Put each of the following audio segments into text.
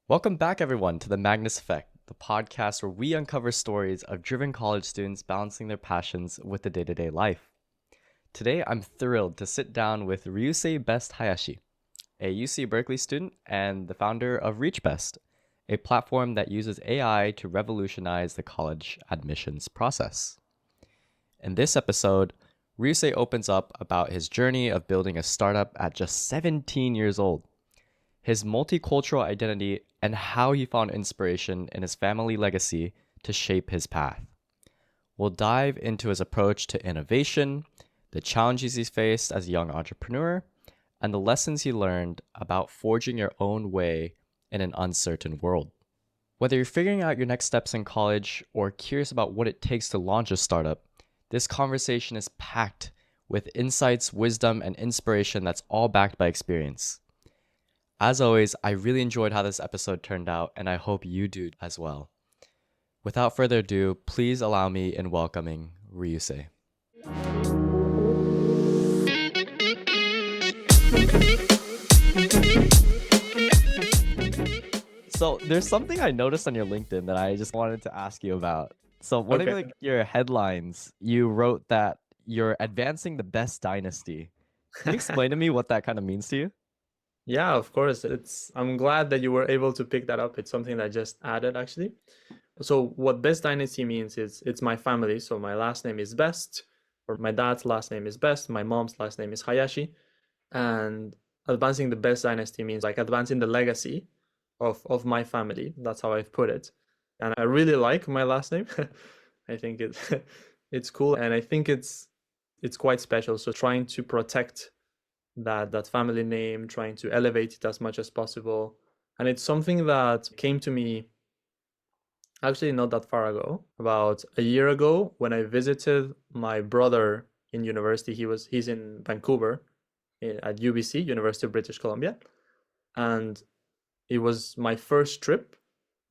Welcome back, everyone, to the Magnus Effect, the podcast where we uncover stories of driven college students balancing their passions with the day to day life. Today, I'm thrilled to sit down with Ryusei Hayashi, a UC Berkeley student and the founder of ReachBest, a platform that uses AI to revolutionize the college admissions process. In this episode, Ryusei opens up about his journey of building a startup at just 17 years old, his multicultural identity, and how he found inspiration in his family legacy to shape his path. We'll dive into his approach to innovation, the challenges he's faced as a young entrepreneur, and the lessons he learned about forging your own way in an uncertain world. Whether you're figuring out your next steps in college or curious about what it takes to launch a startup, this conversation is packed with insights, wisdom, and inspiration that's all backed by experience. As always, I really enjoyed how this episode turned out, and I hope you do as well. Without further ado, please allow me in welcoming Ryusei. So there's something I noticed on your LinkedIn that I just wanted to ask you about. So one of your headlines, you wrote that you're advancing the best dynasty. Can you explain to me what that kind of means to you? Yeah, of course. I'm glad that you were able to pick that up. It's something that I just added actually. So what Best Dynasty means is it's my family. So my last name is Best, or my dad's last name is Best, my mom's last name is Hayashi. And advancing the Best Dynasty means like advancing the legacy of my family. That's how I've put it. And I really like my last name. I think it's cool, and I think it's quite special. So trying to protect that family name, trying to elevate it as much as possible. And it's something that came to me actually not that far ago, about a year ago, when I visited my brother in university. He's in Vancouver at UBC, University of British Columbia. And it was my first trip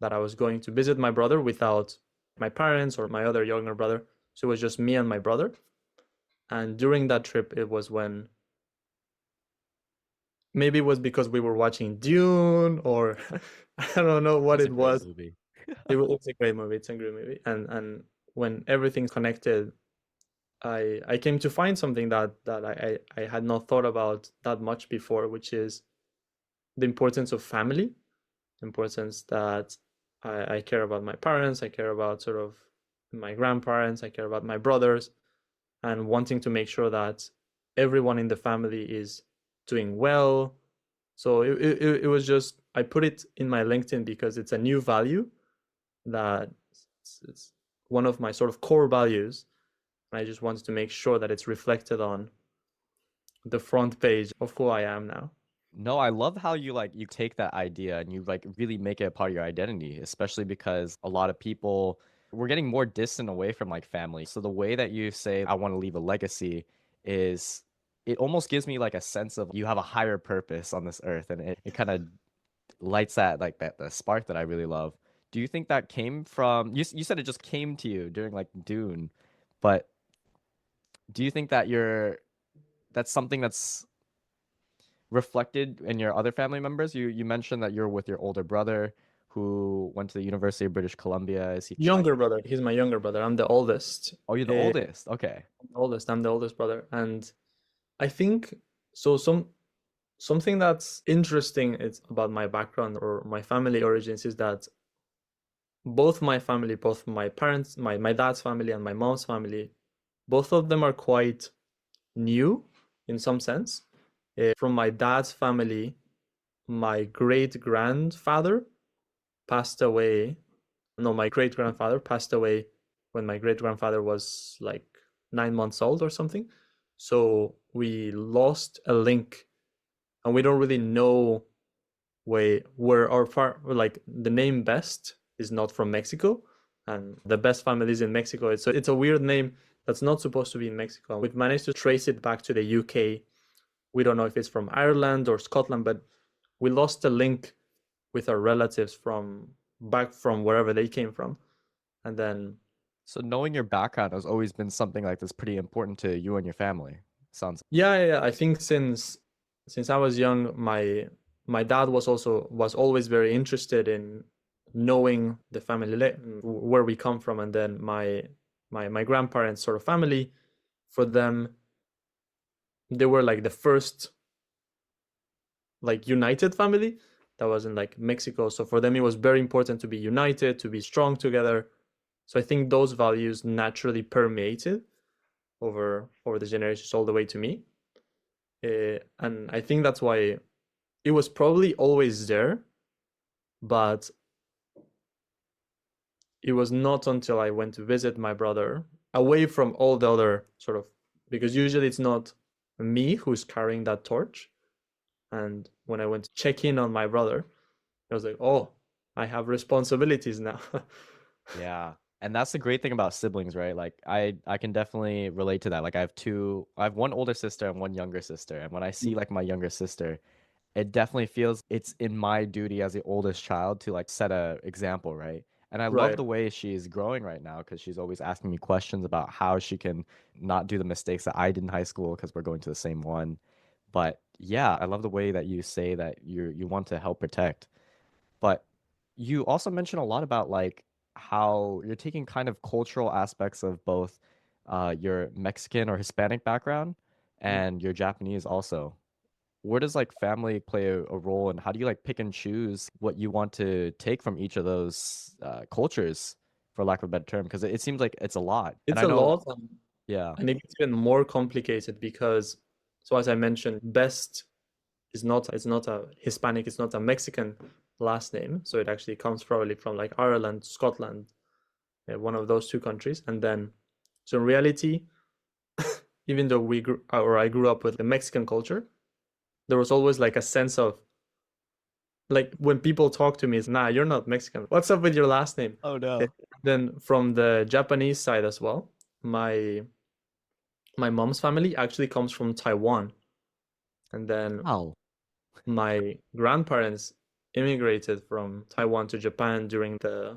that I was going to visit my brother without my parents or my other younger brother. So it was just me and my brother. And during that trip, it was when, maybe it was because we were watching Dune, or I don't know what That's a it great was. movie. It's a great movie. It's a great movie. And when everything's connected, I came to find something that I had not thought about that much before, which is the importance of family, importance that I care about my parents, I care about sort of my grandparents, I care about my brothers, and wanting to make sure that everyone in the family is doing well. So it was just, I put it in my LinkedIn because it's a new value that it's one of my sort of core values. And I just wanted to make sure that it's reflected on the front page of who I am now. No, I love how you take that idea and you really make it a part of your identity, especially because a lot of people we're getting more distant away from family. So the way that you say I want to leave a legacy is it almost gives me a sense of you have a higher purpose on this earth, and it kind of lights that the spark that I really love. Do you think that came from you said it just came to you during Dune, but do you think that that's something that's reflected in your other family members? You mentioned that you're with your older brother who went to the University of British Columbia. Is he Younger Chinese? brother. He's my younger brother. I'm the oldest. Oh, you're the oldest. Okay. I'm the oldest brother. And I think so something that's interesting is about my background or my family origins is that both my family, both my parents, my dad's family and my mom's family, both of them are quite new in some sense. From my dad's family, my great grandfather passed away. No, my great grandfather passed away when my great grandfather was like 9 months old or something. So we lost a link, and we don't really know where our like the name Best is not from Mexico, and the Best family is in Mexico. It's a weird name that's not supposed to be in Mexico. We've managed to trace it back to the UK. We don't know if it's from Ireland or Scotland, but we lost a link with our relatives from back from wherever they came from. And then So knowing your background has always been something like this pretty important to you and your family. Sounds yeah, I think since I was young, my dad was always very interested in knowing the family where we come from, and then my grandparents' sort of family, for them, they were like the first like united family that was in like Mexico. So for them, it was very important to be united, to be strong together. So I think those values naturally permeated over the generations all the way to me. And I think that's why it was probably always there, but it was not until I went to visit my brother, away from all the other sort of, because usually it's not me who's carrying that torch. And when I went to check in on my brother, I was like, oh, I have responsibilities now. Yeah. And that's the great thing about siblings, right? Like I can definitely relate to that. Like I have one older sister and one younger sister. And when I see like my younger sister, it definitely feels it's in my duty as the oldest child to like set a example, right? And I love Right. the way she's growing right now because she's always asking me questions about how she can not do the mistakes that I did in high school because we're going to the same one. But yeah, I love the way that you say that you want to help protect. But you also mentioned a lot about like how you're taking kind of cultural aspects of both your Mexican or Hispanic background and your Japanese also. Where does like family play a role, and how do you like pick and choose what you want to take from each of those cultures, for lack of a better term? Because it seems like it's a lot. And It's I a know, lot, yeah. and it gets even more complicated because, so as I mentioned, best is not, it's not a Hispanic, it's not a Mexican last name. So it actually comes probably from like Ireland, Scotland, one of those two countries. And then, so in reality, even though I grew up with the Mexican culture, there was always like a sense of like when people talk to me, it's nah, you're not Mexican. What's up with your last name? Oh Eh, no. Then from the Japanese side as well, my mom's family actually comes from Taiwan, and then Wow. my grandparents immigrated from Taiwan to Japan during I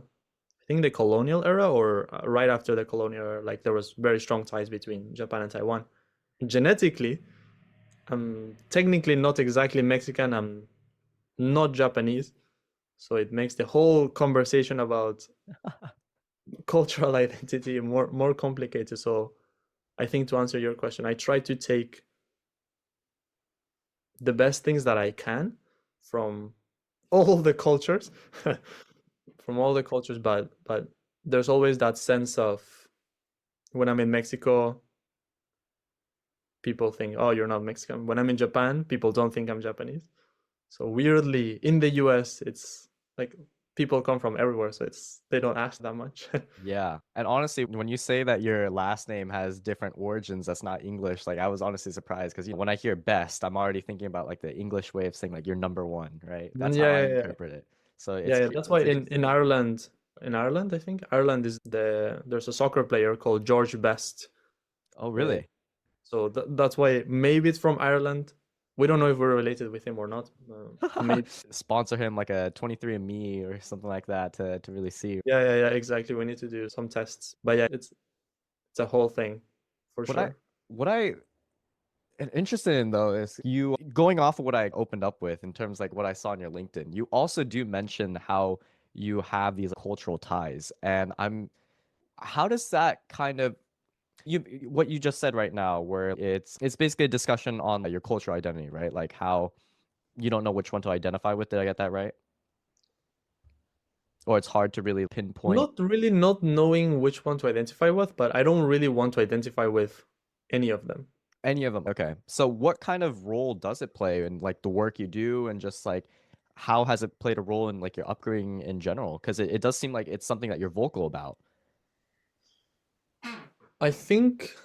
think the colonial era, or right after the colonial era. Like there was very strong ties between Japan and Taiwan. Genetically, I'm technically not exactly Mexican. I'm not Japanese. So it makes the whole conversation about cultural identity more complicated. So I think to answer your question, I try to take the best things that I can from all the cultures, from all the cultures, but there's always that sense of when I'm in Mexico, people think, oh, you're not Mexican. When I'm in Japan, people don't think I'm Japanese. So weirdly, in the US, it's like people come from everywhere, so they don't ask that much. Yeah. And honestly, when you say that your last name has different origins that's not English, like I was honestly surprised because when I hear best, I'm already thinking about like the English way of saying like you're number one, right? That's how Yeah, I yeah, yeah. interpret it. So Yeah, yeah. That's why it's in interesting. Ireland, I think Ireland is there's a soccer player called George Best. Oh, Uh, really? so that's why maybe it's from Ireland. We don't know if we're related with him or not. Maybe. Sponsor him like a 23andMe or something like that to really see. Yeah, yeah, yeah. Exactly. We need to do some tests. But yeah, it's a whole thing for What I sure. what I am interested in though is you going off of what I opened up with in terms like what I saw on your LinkedIn. You also do mention how you have these cultural ties, and how does that kind of you what you just said right now, where it's basically a discussion on your cultural identity, right? Like how you don't know which one to identify with. Did I get that right? Or it's hard to really pinpoint Not really not knowing which one to identify with, but I don't really want to identify with any of them. any of them. Okay. So what kind of role does it play in like the work you do, and just like how has it played a role in like your upbringing in general? Because it does seem like it's something that you're vocal about. I think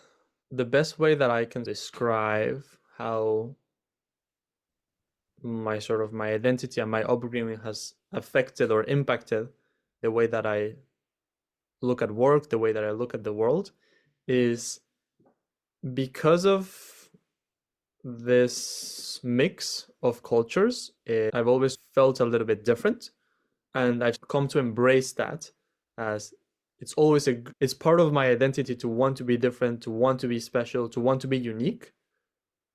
the best way that I can describe how my identity and my upbringing has affected or impacted the way that I look at work, the way that I look at the world, is because of this mix of cultures. I've always felt a little bit different, and I've come to embrace that as it's part of my identity to want to be different, to want to be special, to want to be unique.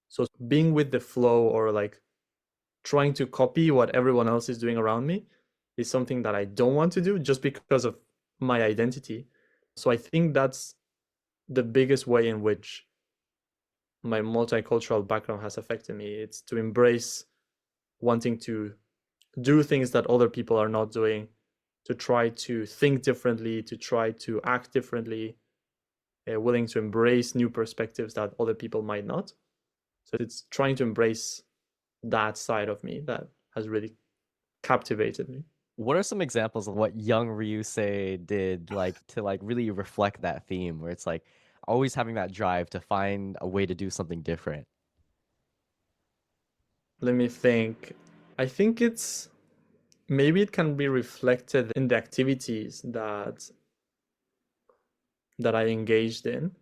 So being with the flow, or like trying to copy what everyone else is doing around me is something that I don't want to do just because of my identity. So I think that's the biggest way in which my multicultural background has affected me. It's to embrace wanting to do things that other people are not doing, to try to think differently, to try to act differently, willing to embrace new perspectives that other people might not. So it's trying to embrace that side of me that has really captivated me. What are some examples of what young Ryusei did like to like really reflect that theme where it's like always having that drive to find a way to do something different? Let me think. I think it's maybe it can be reflected in the activities that I engaged in,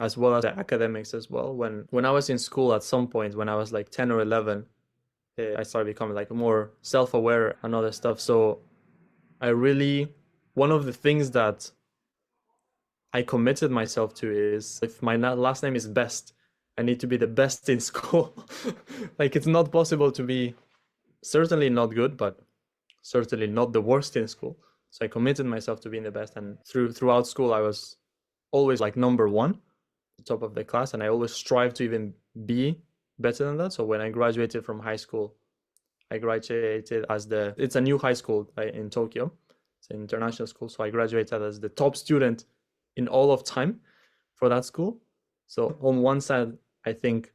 as well as the academics as well. When I was in school at some point, when I was like 10 or 11, I started becoming like more self-aware and other stuff. So one of the things that I committed myself to is if my last name is Best, I need to be the best in school. Like it's not possible to be certainly not good, but certainly not the worst in school. So I committed myself to being the best, and throughout school I was always like number one, the top of the class, and I always strive to even be better than that. So when I graduated from high school, I graduated as it's a new high school in Tokyo. It's an international school. So I graduated as the top student in all of time for that school. So on one side, I think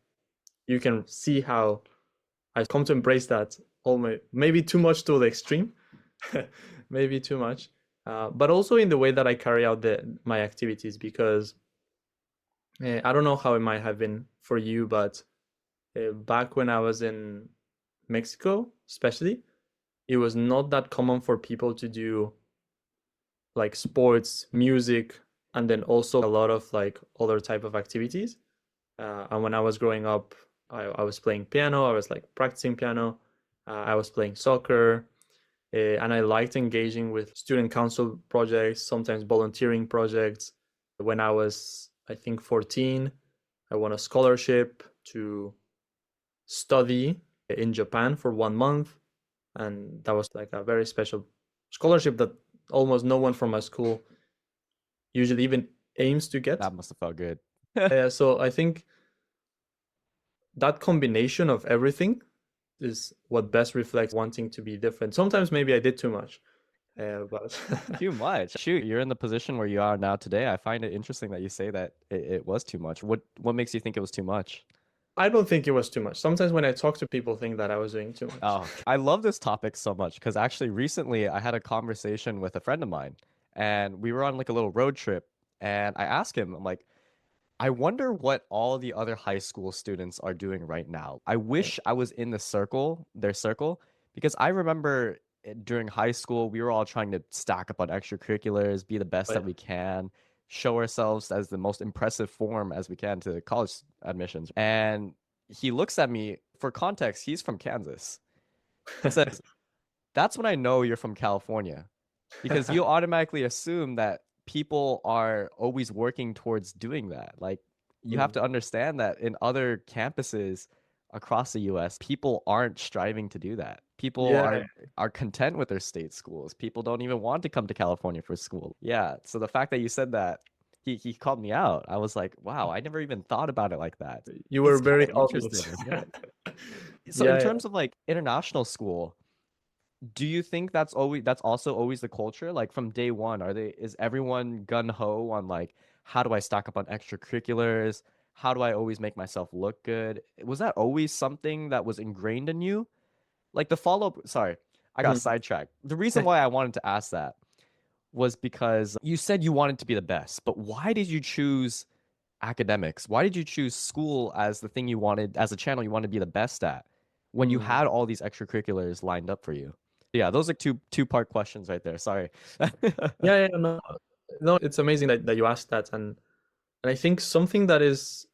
you can see how I've come to embrace that maybe too much to the extreme, maybe too much, but also in the way that I carry out my activities, because I don't know how it might have been for you, but back when I was in Mexico, especially, it was not that common for people to do like sports, music, and then also a lot of like other type of activities. And when I was growing up, I was playing piano. I was like practicing piano. I was playing soccer, and I liked engaging with student council projects, sometimes volunteering projects. When I was, I think, 14, I won a scholarship to study in Japan for 1 month. And that was like a very special scholarship that almost no one from my school usually even aims to get. That must have felt good. So I think that combination of everything is what best reflects wanting to be different. Sometimes maybe I did too much, but Too much. Shoot, you're in the position where you are now today. I find it interesting that you say that it was too much. What makes you think it was too much? I don't think it was too much. Sometimes when I talk to people, think that I was doing too much. Oh, I love this topic so much because actually recently I had a conversation with a friend of mine and we were on like a little road trip and I asked him, I'm like, I wonder what all the other high school students are doing right now. I wish I was in their circle, because I remember during high school, we were all trying to stack up on extracurriculars, be the best that we can, show ourselves as the most impressive form as we can to college admissions. And he looks at me, for context, he's from Kansas. He says, that's when I know you're from California, because you automatically assume that people are always working towards doing that. Like you have to understand that in other campuses across the US, people aren't striving to do that. People are content with their state schools. People don't even want to come to California for school. Yeah. So the fact that you said that, he called me out. I was like, wow, I never even thought about it like that. You were It's very kinda obvious. So in terms of like international school, do you think that's also always the culture? Like from day one, is everyone gun ho on like, how do I stock up on extracurriculars? How do I always make myself look good? Was that always something that was ingrained in you? Like the follow-up, sorry, I got sidetracked. The reason why I wanted to ask that was because you said you wanted to be the best, but why did you choose academics? Why did you choose school as the thing you wanted, as a channel you wanted to be the best at, when you had all these extracurriculars lined up for you? Yeah, those are two-part questions right there. Sorry. No, it's amazing that you asked that, and I think something that is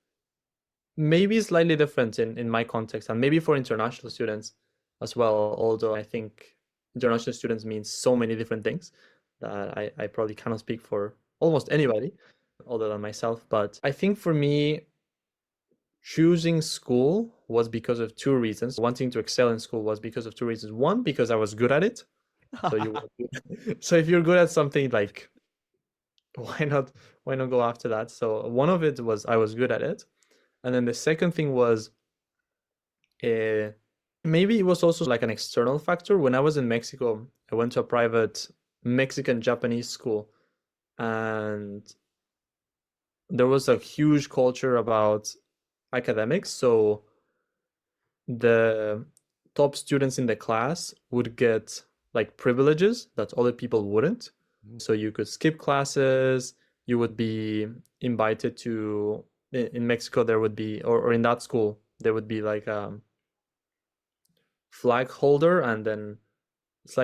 maybe slightly different in my context, and maybe for international students as well, although I think international students means so many different things that I probably cannot speak for almost anybody other than myself. But I think for me, choosing school was because of two reasons. Wanting to excel in school was because of two reasons. One, because I was good at it. So so if you're good at something, like why not go after that? So one of it was I was good at it. And then the second thing was uh, maybe it was also like an external factor. When I was in Mexico, I went to a private Mexican Japanese school, and there was a huge culture about academics. So the top students in the class would get like privileges that other people wouldn't. So you could skip classes, you would be invited to, in Mexico there would be, or in that school there would be like a flag holder, and then it's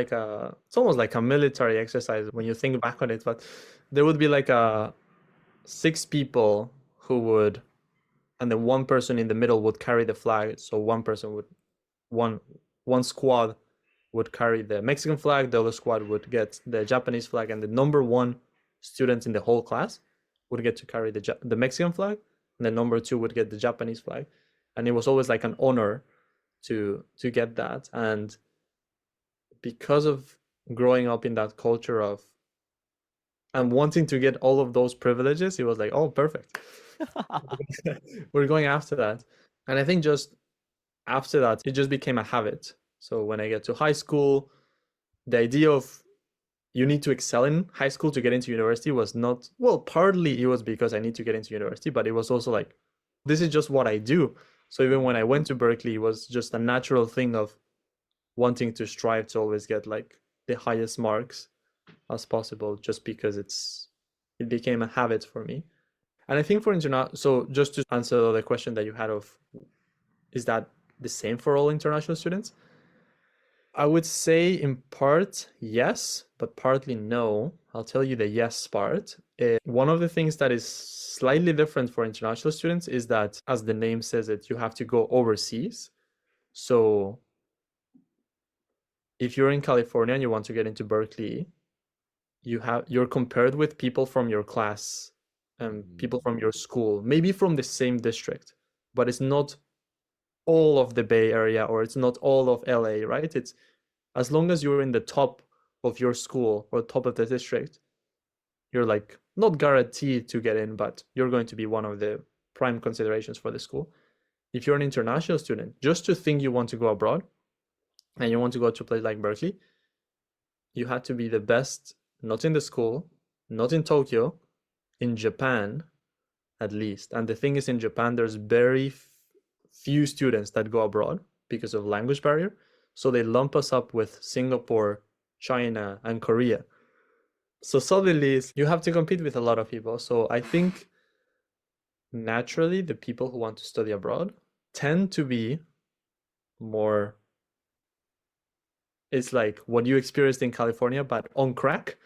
almost like a military exercise when you think back on it, but there would be like a 6 people who would, and then one person in the middle would carry the flag. So one person would, one squad would carry the Mexican flag, the other squad would get the Japanese flag, and the number one student in the whole class would get to carry the Mexican flag, and the number two would get the Japanese flag. And it was always like an honor to get that. And because of growing up in that culture of and wanting to get all of those privileges, it was like, oh, perfect. We're going after that. And I think just after that, it just became a habit. So when I get to high school, the idea of you need to excel in high school to get into university was not, well, partly it was because I need to get into university, but it was also like, this is just what I do. So even when I went to Berkeley, it was just a natural thing of wanting to strive to always get like the highest marks as possible, just because it became a habit for me. And I think for international, so just to answer the question that you had of, is that the same for all international students? I would say in part yes, but partly no. I'll tell you the yes part. One of the things that is slightly different for international students is that, as the name says it, you have to go overseas. So if you're in California and you want to get into Berkeley, you're compared with people from your class and people from your school, maybe from the same district, but it's not all of the Bay Area, or it's not all of LA, right? It's as long as you're in the top of your school or top of the district, you're like not guaranteed to get in, but you're going to be one of the prime considerations for the school. If you're an international student, just to think you want to go abroad and you want to go to a place like Berkeley, you had to be the best, not in the school, not in Tokyo, in Japan at least. And the thing is, in Japan, there's very few students that go abroad because of language barrier. So they lump us up with Singapore, China, and Korea. So suddenly you have to compete with a lot of people. So I think naturally the people who want to study abroad tend to be more, it's like what you experienced in California, but on crack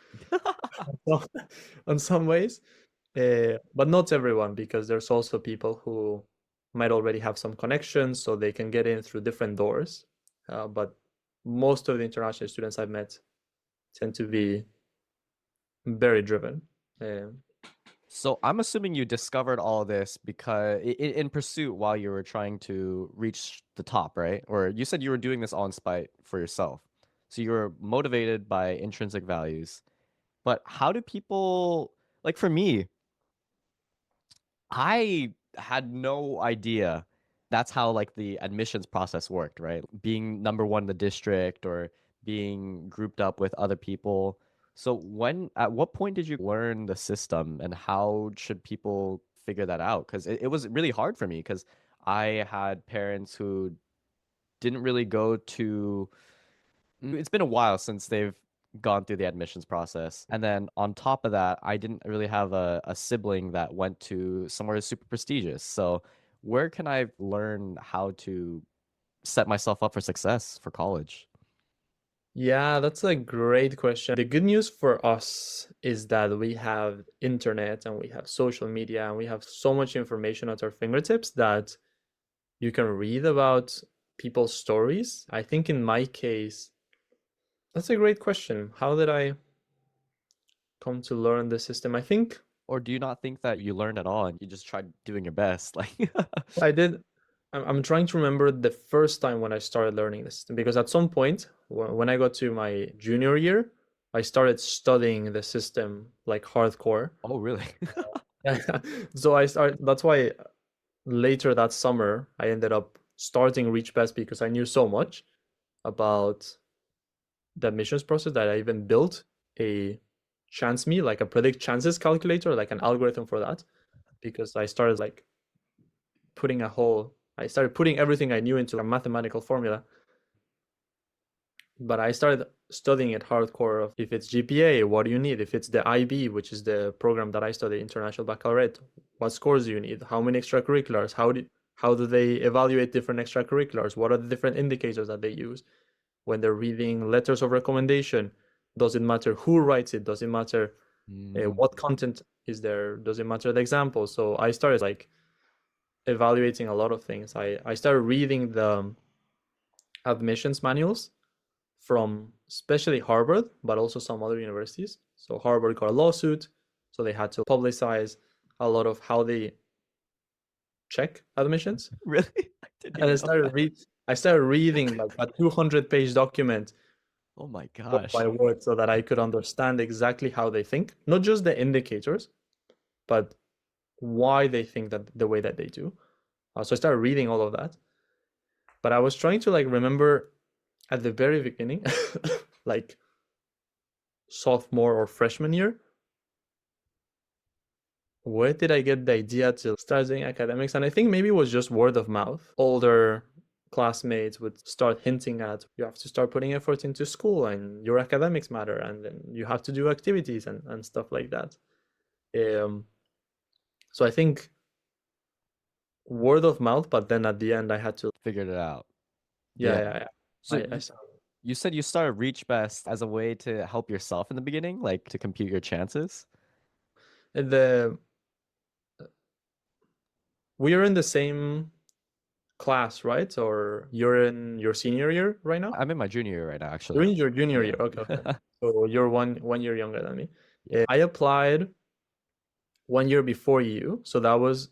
on some ways. But not everyone, because there's also people who might already have some connections, so they can get in through different doors. But most of the international students I've met tend to be very driven. So I'm assuming you discovered all this because in pursuit while you were trying to reach the top, right? Or you said you were doing this on spite for yourself. So you were motivated by intrinsic values. But how do people, like for me, I had no idea that's how like the admissions process worked, right? Being number one in the district or being grouped up with other people. So at what point did you learn the system and how should people figure that out? Because it was really hard for me because I had parents who didn't really go to, it's been a while since they've gone through the admissions process. And then on top of that, I didn't really have a sibling that went to somewhere super prestigious. So where can I learn how to set myself up for success for college? Yeah, that's a great question. The good news for us is that we have internet and we have social media and we have so much information at our fingertips that you can read about people's stories. I think in my case, that's a great question. How did I come to learn the system? I think Or do you not think that you learned at all and you just tried doing your best? Like, I did. I'm trying to remember the first time when I started learning the system, because at some point when I got to my junior year, I started studying the system like hardcore. Oh, really? So that's why later that summer I ended up starting ReachBest, because I knew so much about the admissions process that I even built a chance me, like a predict chances calculator, like an algorithm for that, because I started like I started putting everything I knew into a mathematical formula. But I started studying it hardcore of if it's GPA, what do you need? If it's the IB, which is the program that I study, International Baccalaureate, what scores do you need? How many extracurriculars? How do they evaluate different extracurriculars? What are the different indicators that they use when they're reading letters of recommendation? Does it matter who writes it? Does it matter what content is there? Does it matter the example? So I started like evaluating a lot of things. I started reading the admissions manuals from especially Harvard, but also some other universities. So Harvard got a lawsuit, so they had to publicize a lot of how they check admissions. Really? I didn't even know that. I started reading like a 200-page document Oh my word gosh. by word, so that I could understand exactly how they think, not just the indicators, but why they think that the way that they do. So I started reading all of that, but I was trying to like remember at the very beginning, like sophomore or freshman year, where did I get the idea to start doing academics? And I think maybe it was just word of mouth. Older classmates would start hinting at, you have to start putting effort into school and your academics matter, and then you have to do activities and stuff like that. So I think word of mouth, but then at the end I had to, Figured it out. yeah. So I you said you started ReachBest as a way to help yourself in the beginning, like to compute your chances? the we are in the same class, right? Or you're in your senior year right now? I'm in my junior year right now, You're actually. in your junior year. Okay. Yeah. So you're one year younger than me. Yeah. I applied 1 year before you, so that was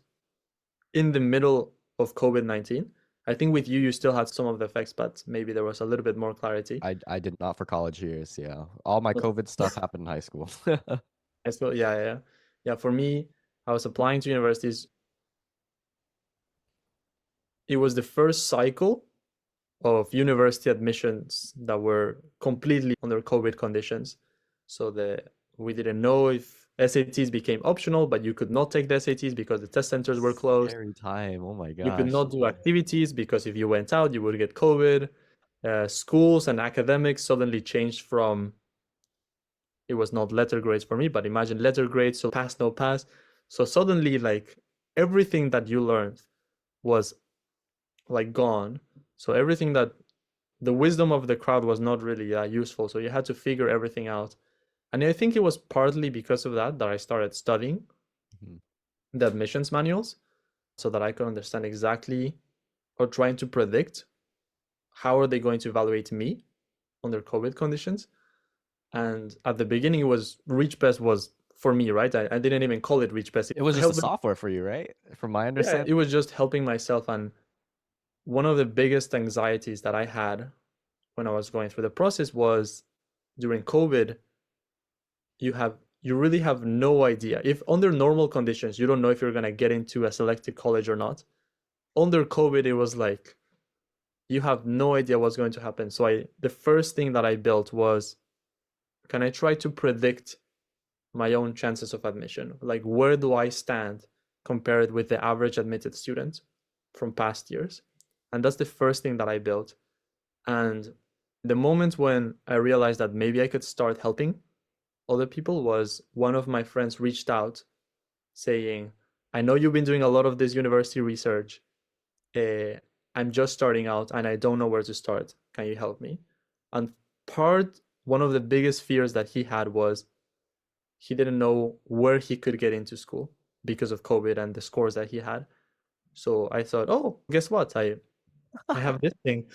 in the middle of COVID-19. I think with you still had some of the effects, but maybe there was a little bit more clarity. I did not for college years, yeah. All my COVID stuff happened in high school. I still, yeah. For me, I was applying to universities. It was the first cycle of university admissions that were completely under COVID conditions. So we didn't know if SATs became optional, but you could not take the SATs because the test centers were closed. Scary time. Oh my You could gosh. not do activities because if you went out, you would get COVID. Schools and academics suddenly changed from, it was not letter grades for me, but imagine letter grades, so pass, no pass. So suddenly, like everything that you learned was like gone. So everything that the wisdom of the crowd was not really useful. So you had to figure everything out. And I think it was partly because of that I started studying Mhm. the admissions manuals so that I could understand exactly, or trying to predict, how are they going to evaluate me under COVID conditions. And at the beginning, it was ReachBest was for me, right? I didn't even call it ReachBest. It was just a Helped, software for you, right? From my yeah, understanding. it was just helping myself. And one of the biggest anxieties that I had when I was going through the process was during COVID, you really have no idea. If under normal conditions, you don't know if you're going to get into a selected college or not. Under COVID, it was like you have no idea what's going to happen. So the first thing that I built was, can I try to predict my own chances of admission? Like, where do I stand compared with the average admitted student from past years? And that's the first thing that I built. And the moment when I realized that maybe I could start helping other people was one of my friends reached out saying, I know you've been doing a lot of this university research. I'm just starting out and I don't know where to start. Can you help me? And one of the biggest fears that he had was he didn't know where he could get into school because of COVID and the scores that he had. So I thought, oh, guess what? I have this thing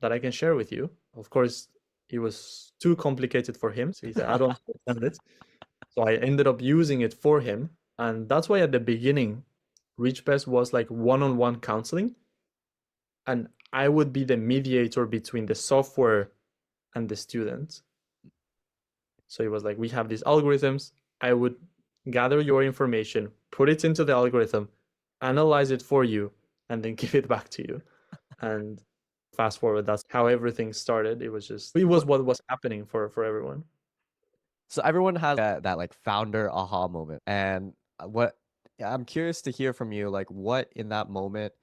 that I can share with you. Of course, it was too complicated for him. So he said, I don't understand it. So I ended up using it for him. And that's why at the beginning, ReachBest was like one-on-one counseling, and I would be the mediator between the software and the student. So it was like, we have these algorithms. I would gather your information, put it into the algorithm, analyze it for you, and then give it back to you. And fast forward, that's how everything started. It was what was happening for everyone. So everyone has that like founder aha moment. And what I'm curious to hear from you, like what in that moment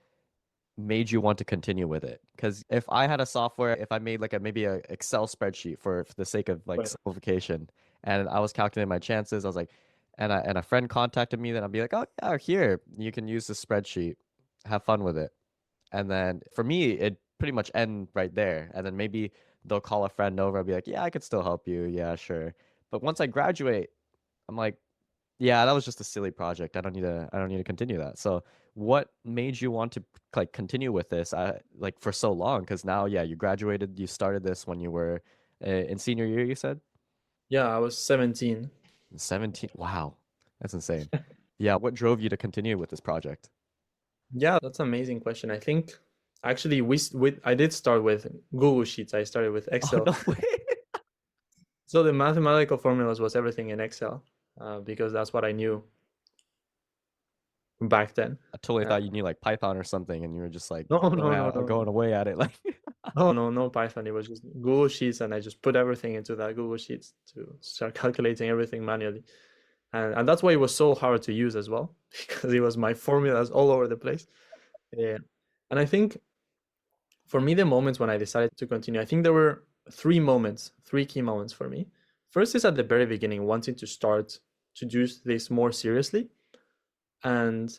made you want to continue with it? Because if I had a software, if I made like maybe a Excel spreadsheet for the sake of like Right. simplification, and I was calculating my chances, I was like, and a friend contacted me, then I'd be like, oh yeah, here you can use the spreadsheet, have fun with it. And then for me, it pretty much end right there. And then maybe they'll call a friend over. I'll be like, yeah, I could still help you. Yeah, sure. But once I graduate, I'm like, yeah, that was just a silly project. I don't need to continue that. So what made you want to like continue with this like for so long? Because now, yeah, you graduated, you started this when you were in senior year, you said? Yeah, I was 17. 17. Wow. That's insane. Yeah, what drove you to continue with this project? Yeah, that's an amazing question. I think actually I did start with Google Sheets. I started with Oh, Excel. no way. So the mathematical formulas was everything in Excel, because that's what I knew back then. I totally Uh, thought you knew like Python or something, and you were just like no, no, no, going no, away at it. Like, no, no, no Python. It was just Google Sheets, and I just put everything into that Google Sheets to start calculating everything manually. And that's why it was so hard to use as well, because it was my formulas all over the place. Yeah. And I think for me, the moments when I decided to continue, I think there were three key moments for me. First is at the very beginning, wanting to start to do this more seriously. And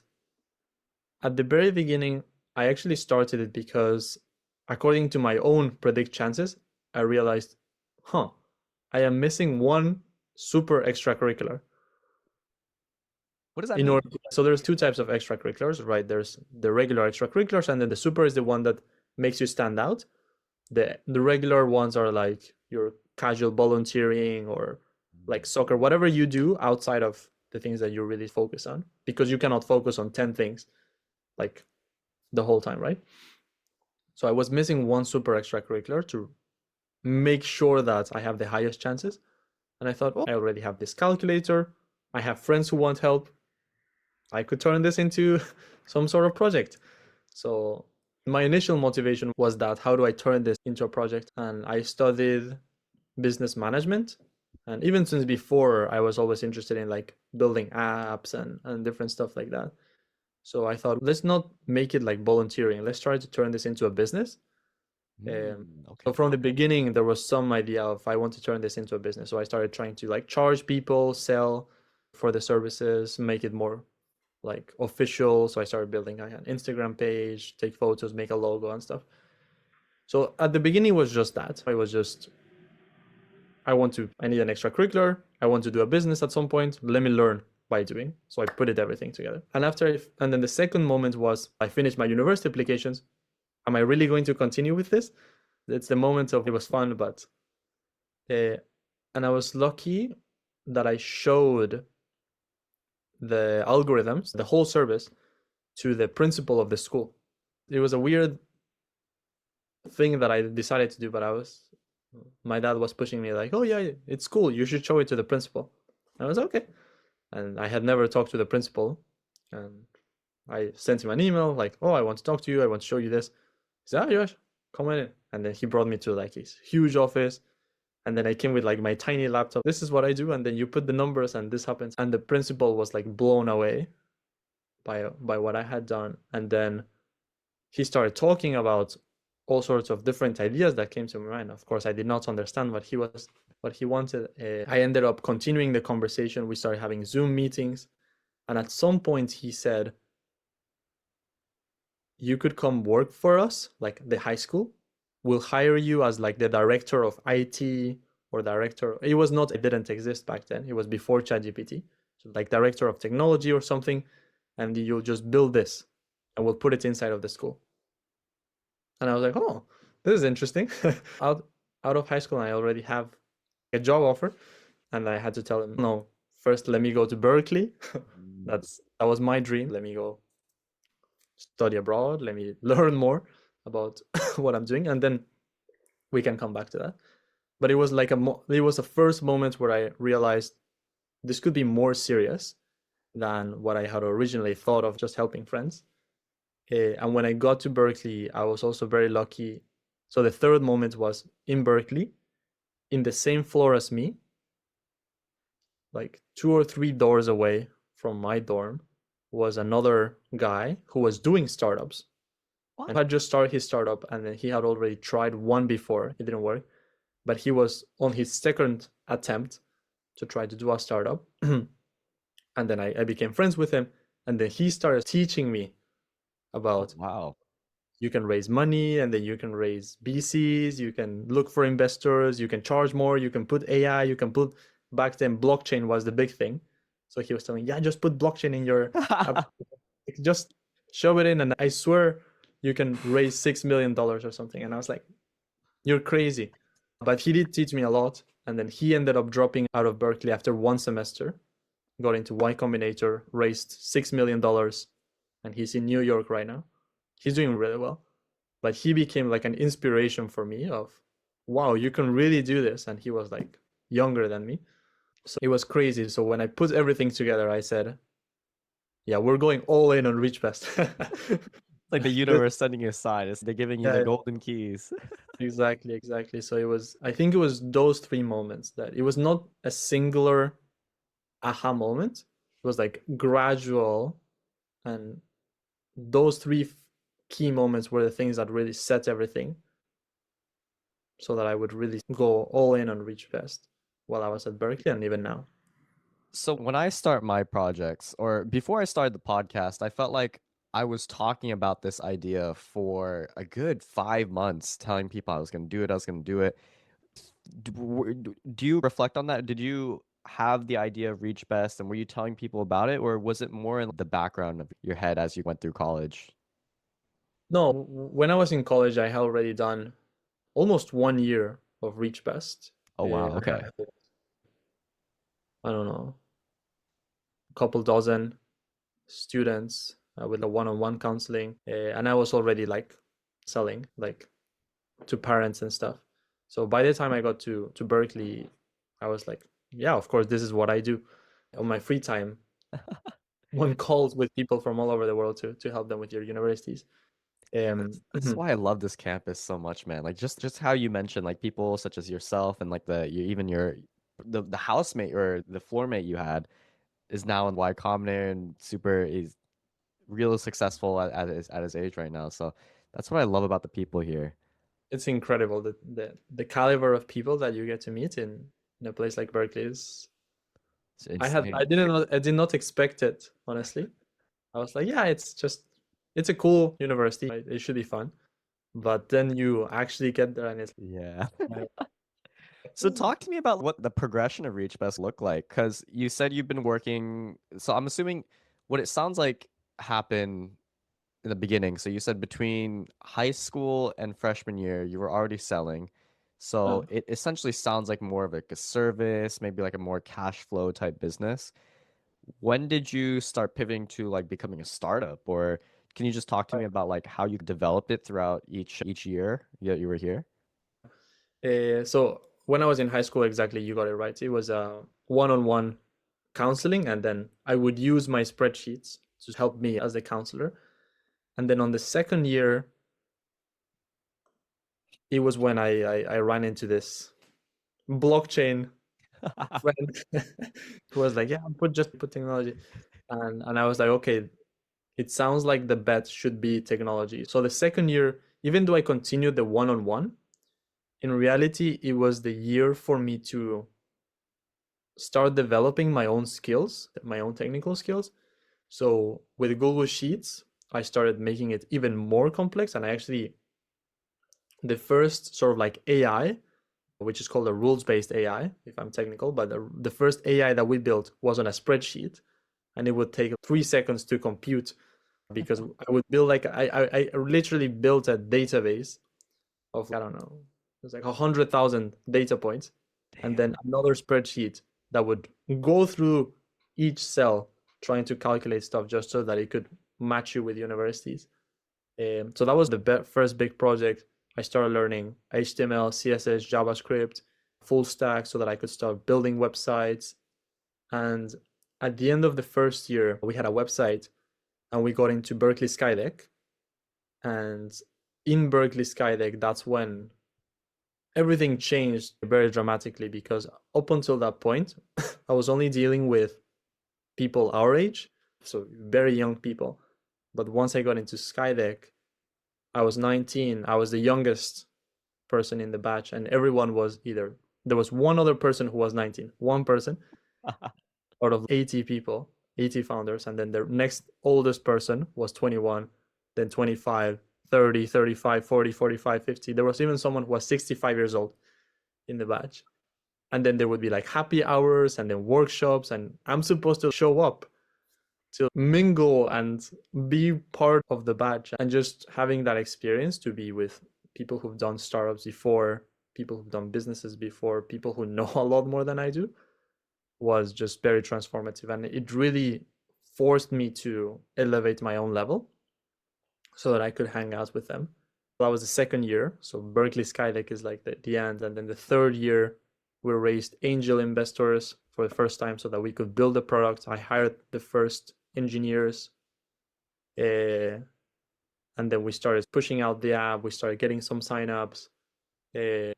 at the very beginning, I actually started it because, according to my own predict chances, I realized, I am missing one super extracurricular. what does that In mean? order, so there's two types of extracurriculars, right? There's the regular extracurriculars, and then the super is the one that makes you stand out. The regular ones are like your casual volunteering or like soccer, whatever you do outside of the things that you really focus on, because you cannot focus on 10 things like the whole time, right? So I was missing one super extracurricular to make sure that I have the highest chances. And I thought, oh, I already have this calculator. I have friends who want help. I could turn this into some sort of project. So my initial motivation was that, how do I turn this into a project? And I studied business management. And even since before, I was always interested in like building apps and different stuff like that. So I thought, let's not make it like volunteering. Let's try to turn this into a business. Okay. So from the beginning, there was some idea of, I want to turn this into a business. So I started trying to like charge people, sell for the services, make it more like official. So I started building an Instagram page, take photos, make a logo and stuff. So at the beginning it was just that. I was just, I need an extracurricular. I want to do a business at some point. Let me learn by doing. So I put everything together. And then the second moment was, I finished my university applications. Am I really going to continue with this? It's the moment of, it was fun, but, and I was lucky that I showed the algorithms, the whole service, to the principal of the school. It was a weird thing that I decided to do, but my dad was pushing me like, oh yeah, it's cool. You should show it to the principal. I was okay. And I had never talked to the principal. And I sent him an email like, oh, I want to talk to you. I want to show you this. He said, oh, Josh, come on in. And then he brought me to like his huge office. And then I came with like my tiny laptop. This is what I do. And then you put the numbers and this happens. And the principal was like blown away by what I had done. And then he started talking about all sorts of different ideas that came to my mind. Of course, I did not understand what he wanted. I ended up continuing the conversation. We started having Zoom meetings. And at some point he said, you could come work for us, like the high school. We'll hire you as like the director of IT or director. It didn't exist back then. It was before ChatGPT. So like director of technology or something. And you'll just build this and we'll put it inside of the school. And I was like, oh, this is interesting. out of high school, I already have a job offer. And I had to tell him, no, first let me go to Berkeley. That was my dream. Let me go study abroad. Let me learn more about what I'm doing, and then we can come back to that. But it was like it was a first moment where I realized this could be more serious than what I had originally thought of, just helping friends. And when I got to Berkeley, I was also very lucky. So the third moment was in Berkeley, in the same floor as me, like 2 or 3 doors away from my dorm, was another guy who was doing startups. What? And had just started his startup, and then he had already tried one before. It didn't work. But he was on his second attempt to try to do a startup. And then I became friends with him. And then he started teaching me about Wow. you can raise money, and then you can raise BCs, you can look for investors, you can charge more, you can put AI, you can put, back then blockchain was the big thing. So he was telling, yeah, just put blockchain in your just shove it in, and I swear you can raise $6 million or something. And I was like, you're crazy. But he did teach me a lot. And then he ended up dropping out of Berkeley after 1 semester, got into Y Combinator, raised $6 million, and he's in New York right now. He's doing really well. But he became like an inspiration for me of, wow, you can really do this. And he was like younger than me. So it was crazy. So when I put everything together, I said, yeah, we're going all in on ReachBest. Like the universe sending you a sign. They're giving you the golden keys. Exactly. So I think it was those 3 moments, that it was not a singular aha moment. It was like gradual, and those 3 key moments were the things that really set everything, so that I would really go all in on ReachBest while I was at Berkeley and even now. So when I start my projects, or before I started the podcast, I felt like I was talking about this idea for a good 5 months, telling people I was going to do it, I was going to do it. Do you reflect on that? Did you have the idea of ReachBest, and were you telling people about it, or was it more in the background of your head as you went through college? No, when I was in college, I had already done almost 1 year of ReachBest. Oh, wow. Okay. I don't know, a couple dozen students with a one-on-one counseling, and I was already like selling like to parents and stuff. So by the time I got to Berkeley, I was like, yeah, of course, this is what I do on my free time. On calls with people from all over the world to help them with your universities. That's why I love this campus so much, man. Like just how you mentioned, like people such as yourself, and like the housemate or the floor mate you had is now in Y Combinator and is real successful at his age right now. So that's what I love about the people here. It's incredible, the caliber of people that you get to meet in a place like Berkeley is. I did not expect it, honestly. I was like, yeah, it's a cool university, right? It should be fun. But then you actually get there, and it's yeah. So talk to me about what the progression of ReachBest looked like, because you said you've been working. So I'm assuming what it sounds like happened in the beginning. So you said between high school and freshman year, you were already selling. So it essentially sounds like more of like a service, maybe like a more cash flow type business. When did you start pivoting to like becoming a startup, or can you just talk to me about like how you developed it throughout each year that you were here? So when I was in high school, exactly, you got it right. It was a one-on-one counseling, and then I would use my spreadsheets to help me as the counselor. And then on the second year, it was when I ran into this blockchain friend who was like, yeah, just put technology. And I was like, okay, it sounds like the bet should be technology. So the second year, even though I continued the one-on-one, in reality, it was the year for me to start developing my own skills, my own technical skills. So with Google Sheets, I started making it even more complex. And I actually, the first sort of like AI, which is called a rules-based AI, if I'm technical, but the first AI that we built was on a spreadsheet, and it would take 3 seconds to compute, because I would build like, I literally built a database of, I don't know, it's like 100,000 data points. Damn. And then another spreadsheet that would go through each cell trying to calculate stuff just so that it could match you with universities. So that was the first big project. I started learning HTML, CSS, JavaScript, full stack, so that I could start building websites. And at the end of the first year, we had a website, and we got into Berkeley Skydeck. And in Berkeley Skydeck, that's when everything changed very dramatically, because up until that point, I was only dealing with people our age, so very young people. But once I got into Skydeck, I was 19. I was the youngest person in the batch, and everyone was either, there was one other person who was 19, one person out of 80 people, 80 founders. And then the next oldest person was 21, then 25, 30, 35, 40, 45, 50. There was even someone who was 65 years old in the batch. And then there would be like happy hours and then workshops, and I'm supposed to show up to mingle and be part of the batch. And just having that experience to be with people who've done startups before, people who've done businesses before, people who know a lot more than I do, was just very transformative. And it really forced me to elevate my own level so that I could hang out with them. That was the second year. So Berkeley Skydeck is like the end. And then the third year, we raised angel investors for the first time so that we could build a product. I hired the first engineers. And then we started pushing out the app. We started getting some signups.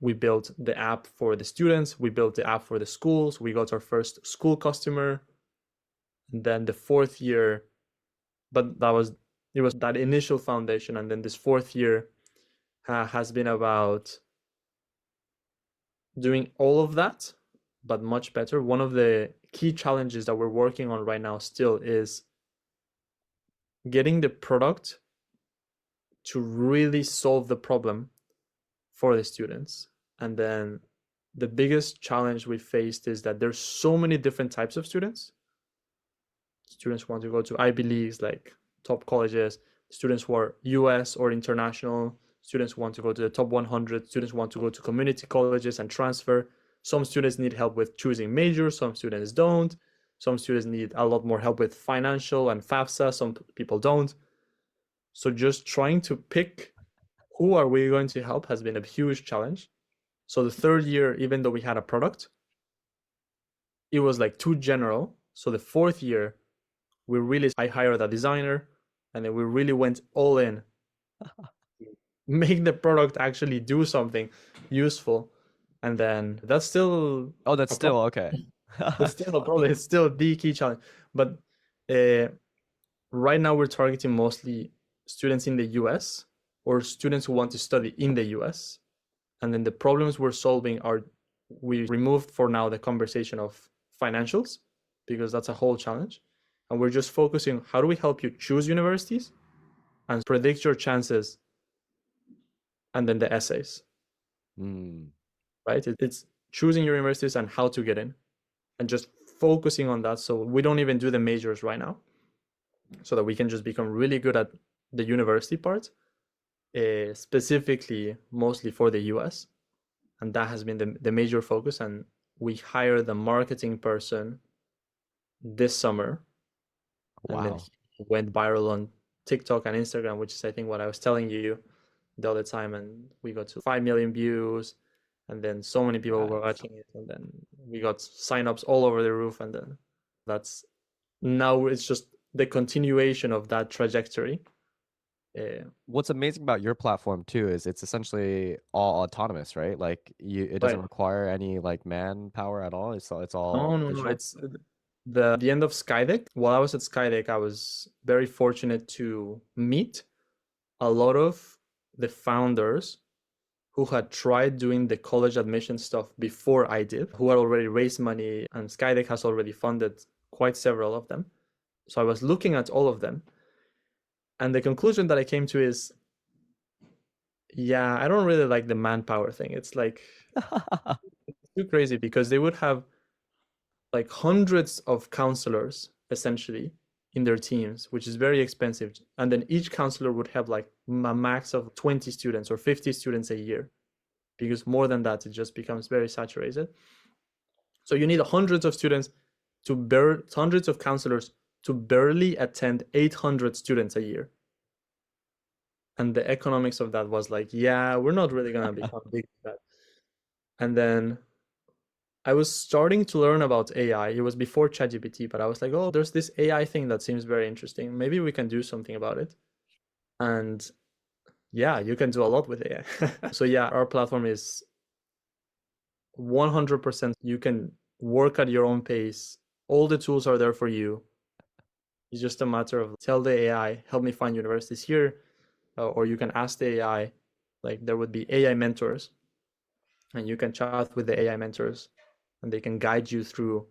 We built the app for the students. We built the app for the schools. We got our first school customer. And then the fourth year, but it was that initial foundation. And then this fourth year has been about doing all of that, but much better. One of the key challenges that we're working on right now still is getting the product to really solve the problem for the students. And then the biggest challenge we faced is that there's so many different types of students. Students want to go to Ivy Leagues, like top colleges. Students who are US or international. Students want to go to the top 100. Students want to go to community colleges and transfer. Some students need help with choosing majors. Some students don't. Some students need a lot more help with financial and FAFSA. Some people don't. So just trying to pick who are we going to help has been a huge challenge. So the third year, even though we had a product, it was like too general. So the fourth year, I hired a designer, and then we really went all in, make the product actually do something useful. And then that's still that's still okay. It's still a problem. It's still the key challenge. But right now we're targeting mostly students in the US or students who want to study in the US. And then the problems we're solving are, we removed for now the conversation of financials, because that's a whole challenge. And we're just focusing, how do we help you choose universities and predict your chances, and then the essays. Right? It's choosing your universities and how to get in, and just focusing on that. So we don't even do the majors right now, so that we can just become really good at the university part, specifically mostly for the US. And that has been the major focus. And we hired the marketing person this summer. Wow. And then he went viral on TikTok and Instagram, which is, I think, what I was telling you the other time. And we got to 5 million views. And then so many people were watching it. And then we got signups all over the roof. And then now it's just the continuation of that trajectory. What's amazing about your platform too is it's essentially all autonomous, right? Like it doesn't require any like manpower at all. It's all no. It's the end of Skydeck. While I was at Skydeck, I was very fortunate to meet a lot of the founders who had tried doing the college admission stuff before I did, who had already raised money, and Skydeck has already funded quite several of them. So I was looking at all of them. And the conclusion that I came to is, yeah, I don't really like the manpower thing. It's like it's too crazy, because they would have like hundreds of counselors essentially in their teams, which is very expensive. And then each counselor would have like a max of 20 students or 50 students a year, because more than that, it just becomes very saturated. So you need hundreds of students hundreds of counselors to barely attend 800 students a year. And the economics of that was like, yeah, we're not really gonna become big with that. And then I was starting to learn about AI. It was before ChatGPT, but I was like, oh, there's this AI thing that seems very interesting. Maybe we can do something about it. And yeah, you can do a lot with AI. So yeah, our platform is 100%. You can work at your own pace. All the tools are there for you. It's just a matter of tell the AI, help me find universities here, or you can ask the AI. Like there would be AI mentors, and you can chat with the AI mentors, and they can guide you through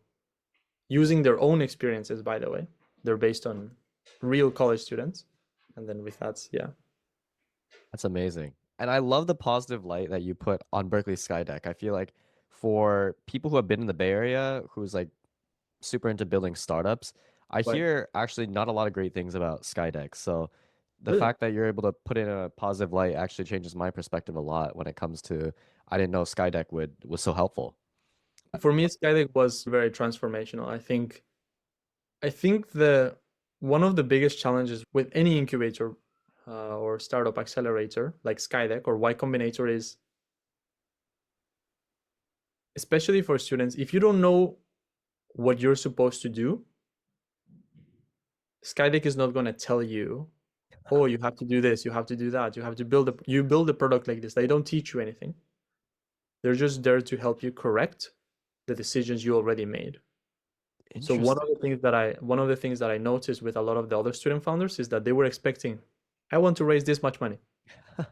using their own experiences. By the way, they're based on real college students, and then with that, yeah. That's amazing. And I love the positive light that you put on Berkeley Skydeck. I feel like for people who have been in the Bay Area, who's like super into building startups, I But hear actually not a lot of great things about Skydeck. So the really, fact that you're able to put in a positive light actually changes my perspective a lot when it comes to I didn't know Skydeck was so helpful. for me, Skydeck was very transformational. I think the one of the biggest challenges with any incubator or startup accelerator like Skydeck or Y Combinator is, especially for students, if you don't know what you're supposed to do, Skydeck is not going to tell you, oh, you have to do this, you have to do that, you build a product like this. They don't teach you anything. They're just there to help you correct the decisions you already made. So one of Interesting. the things that I noticed with a lot of the other student founders is that they were expecting, I want to raise this much money. And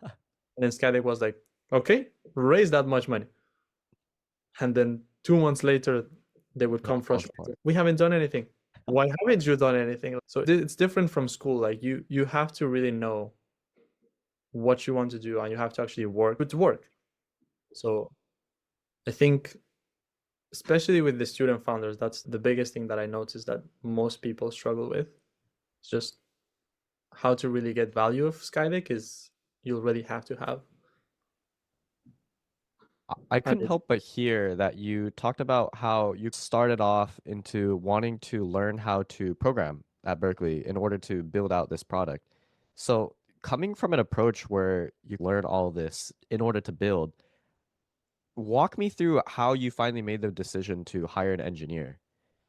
then Skydeck was like, okay, raise that much money. And then 2 months later, they would come Falls frustrated. apart. We haven't done anything. Why haven't you done anything? So it's different from school. Like you have to really know what you want to do, and you have to actually work to work. So I think, especially with the student founders, that's the biggest thing that I noticed that most people struggle with. It's just how to really get value of Skydeck is you'll really have to have. I And couldn't help but hear that you talked about how you started off into wanting to learn how to program at Berkeley in order to build out this product. So, coming from an approach where you learn all this in order to build, walk me through how you finally made the decision to hire an engineer,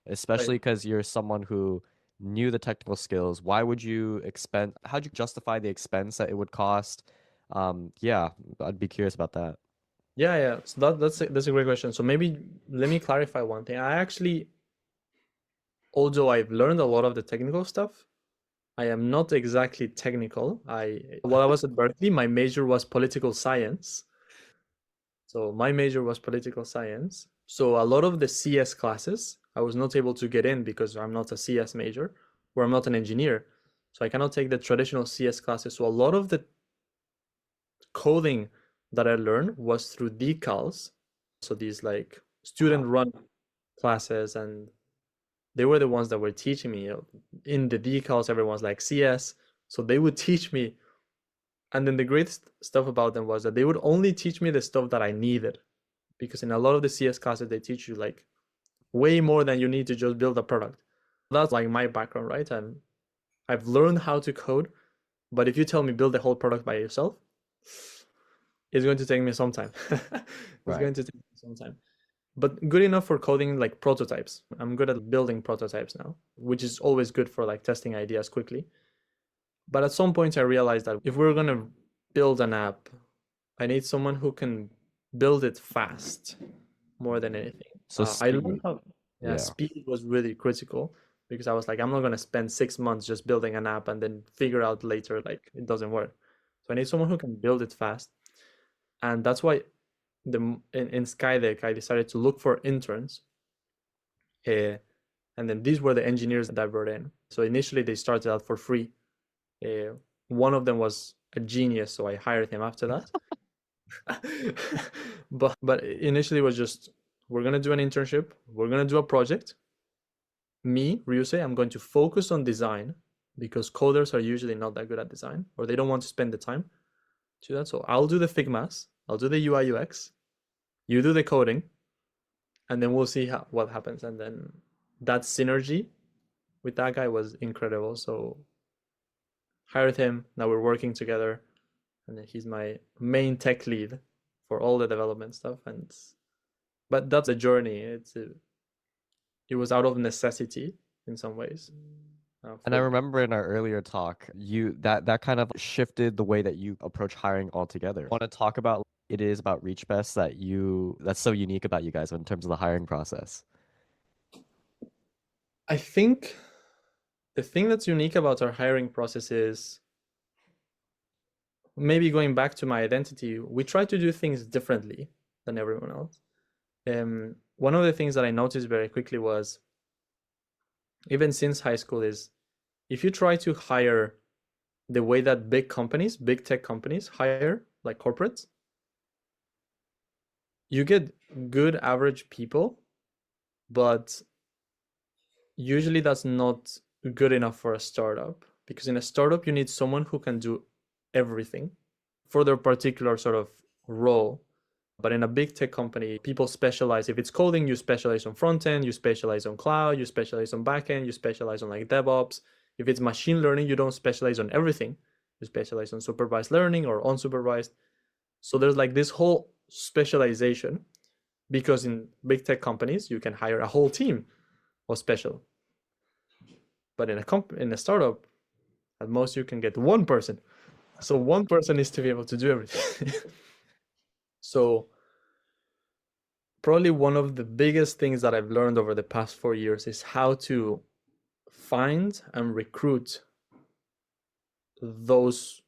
right. especially because you're someone who knew the technical skills. Why would you how'd you justify the expense that it would cost? Yeah, I'd be curious about that. Yeah. So that's a great question. So maybe let me clarify one thing. I actually, although I've learned a lot of the technical stuff, I am not exactly technical. While I was at Berkeley, my major was political science. So my major was political science. So a lot of the CS classes, I was not able to get in because I'm not a CS major or I'm not an engineer. So I cannot take the traditional CS classes. So a lot of the coding that I learned was through decals. So these like student run classes, and they were the ones that were teaching me. In the decals, everyone's like CS. So they would teach me. And then the great stuff about them was that they would only teach me the stuff that I needed. Because in a lot of the CS classes, they teach you like way more than you need to just build a product. That's like my background, right? I've learned how to code, but if you tell me build the whole product by yourself, it's going to take me some time. It's Right. going to take me some time. But good enough for coding like prototypes. I'm good at building prototypes now, which is always good for like testing ideas quickly. But at some point I realized that if we're going to build an app, I need someone who can build it fast more than anything. So I learned speed. how, yeah, Yeah. speed was really critical because I was like, I'm not going to spend 6 months just building an app and then figure out later like it doesn't work. So I need someone who can build it fast. And that's why in Skydeck, I decided to look for interns. And then these were the engineers that were in. So initially they started out for free. One of them was a genius, so I hired him after that. But initially it was just, we're gonna do an internship, we're gonna do a project. Me, Ryusei, I'm going to focus on design because coders are usually not that good at design, or they don't want to spend the time to that. So I'll do the Figmas, I'll do the UI UX, you do the coding, and then we'll see what happens. And then that synergy with that guy was incredible. So hired him. Now we're working together, and he's my main tech lead for all the development stuff. But that's a journey. It was out of necessity in some ways. And I remember in our earlier talk, that kind of shifted the way that you approach hiring altogether. Want to talk about it is about ReachBest that's so unique about you guys in terms of the hiring process? I think the thing that's unique about our hiring process is, maybe going back to my identity, we try to do things differently than everyone else. One of the things that I noticed very quickly was, even since high school, is if you try to hire the way that big tech companies hire, like corporates, you get good average people, but usually that's not good enough for a startup, because in a startup you need someone who can do everything for their particular sort of role. But in a big tech company, people specialize. If it's coding, you specialize on front end, you specialize on cloud, you specialize on back end, you specialize on like DevOps. If it's machine learning, you don't specialize on everything. You specialize on supervised learning or unsupervised. So there's like this whole specialization, because in big tech companies, you can hire a whole team of special. But in a startup, at most you can get one person. So one person needs to be able to do everything. So probably one of the biggest things that I've learned over the past 4 years is how to find and recruit those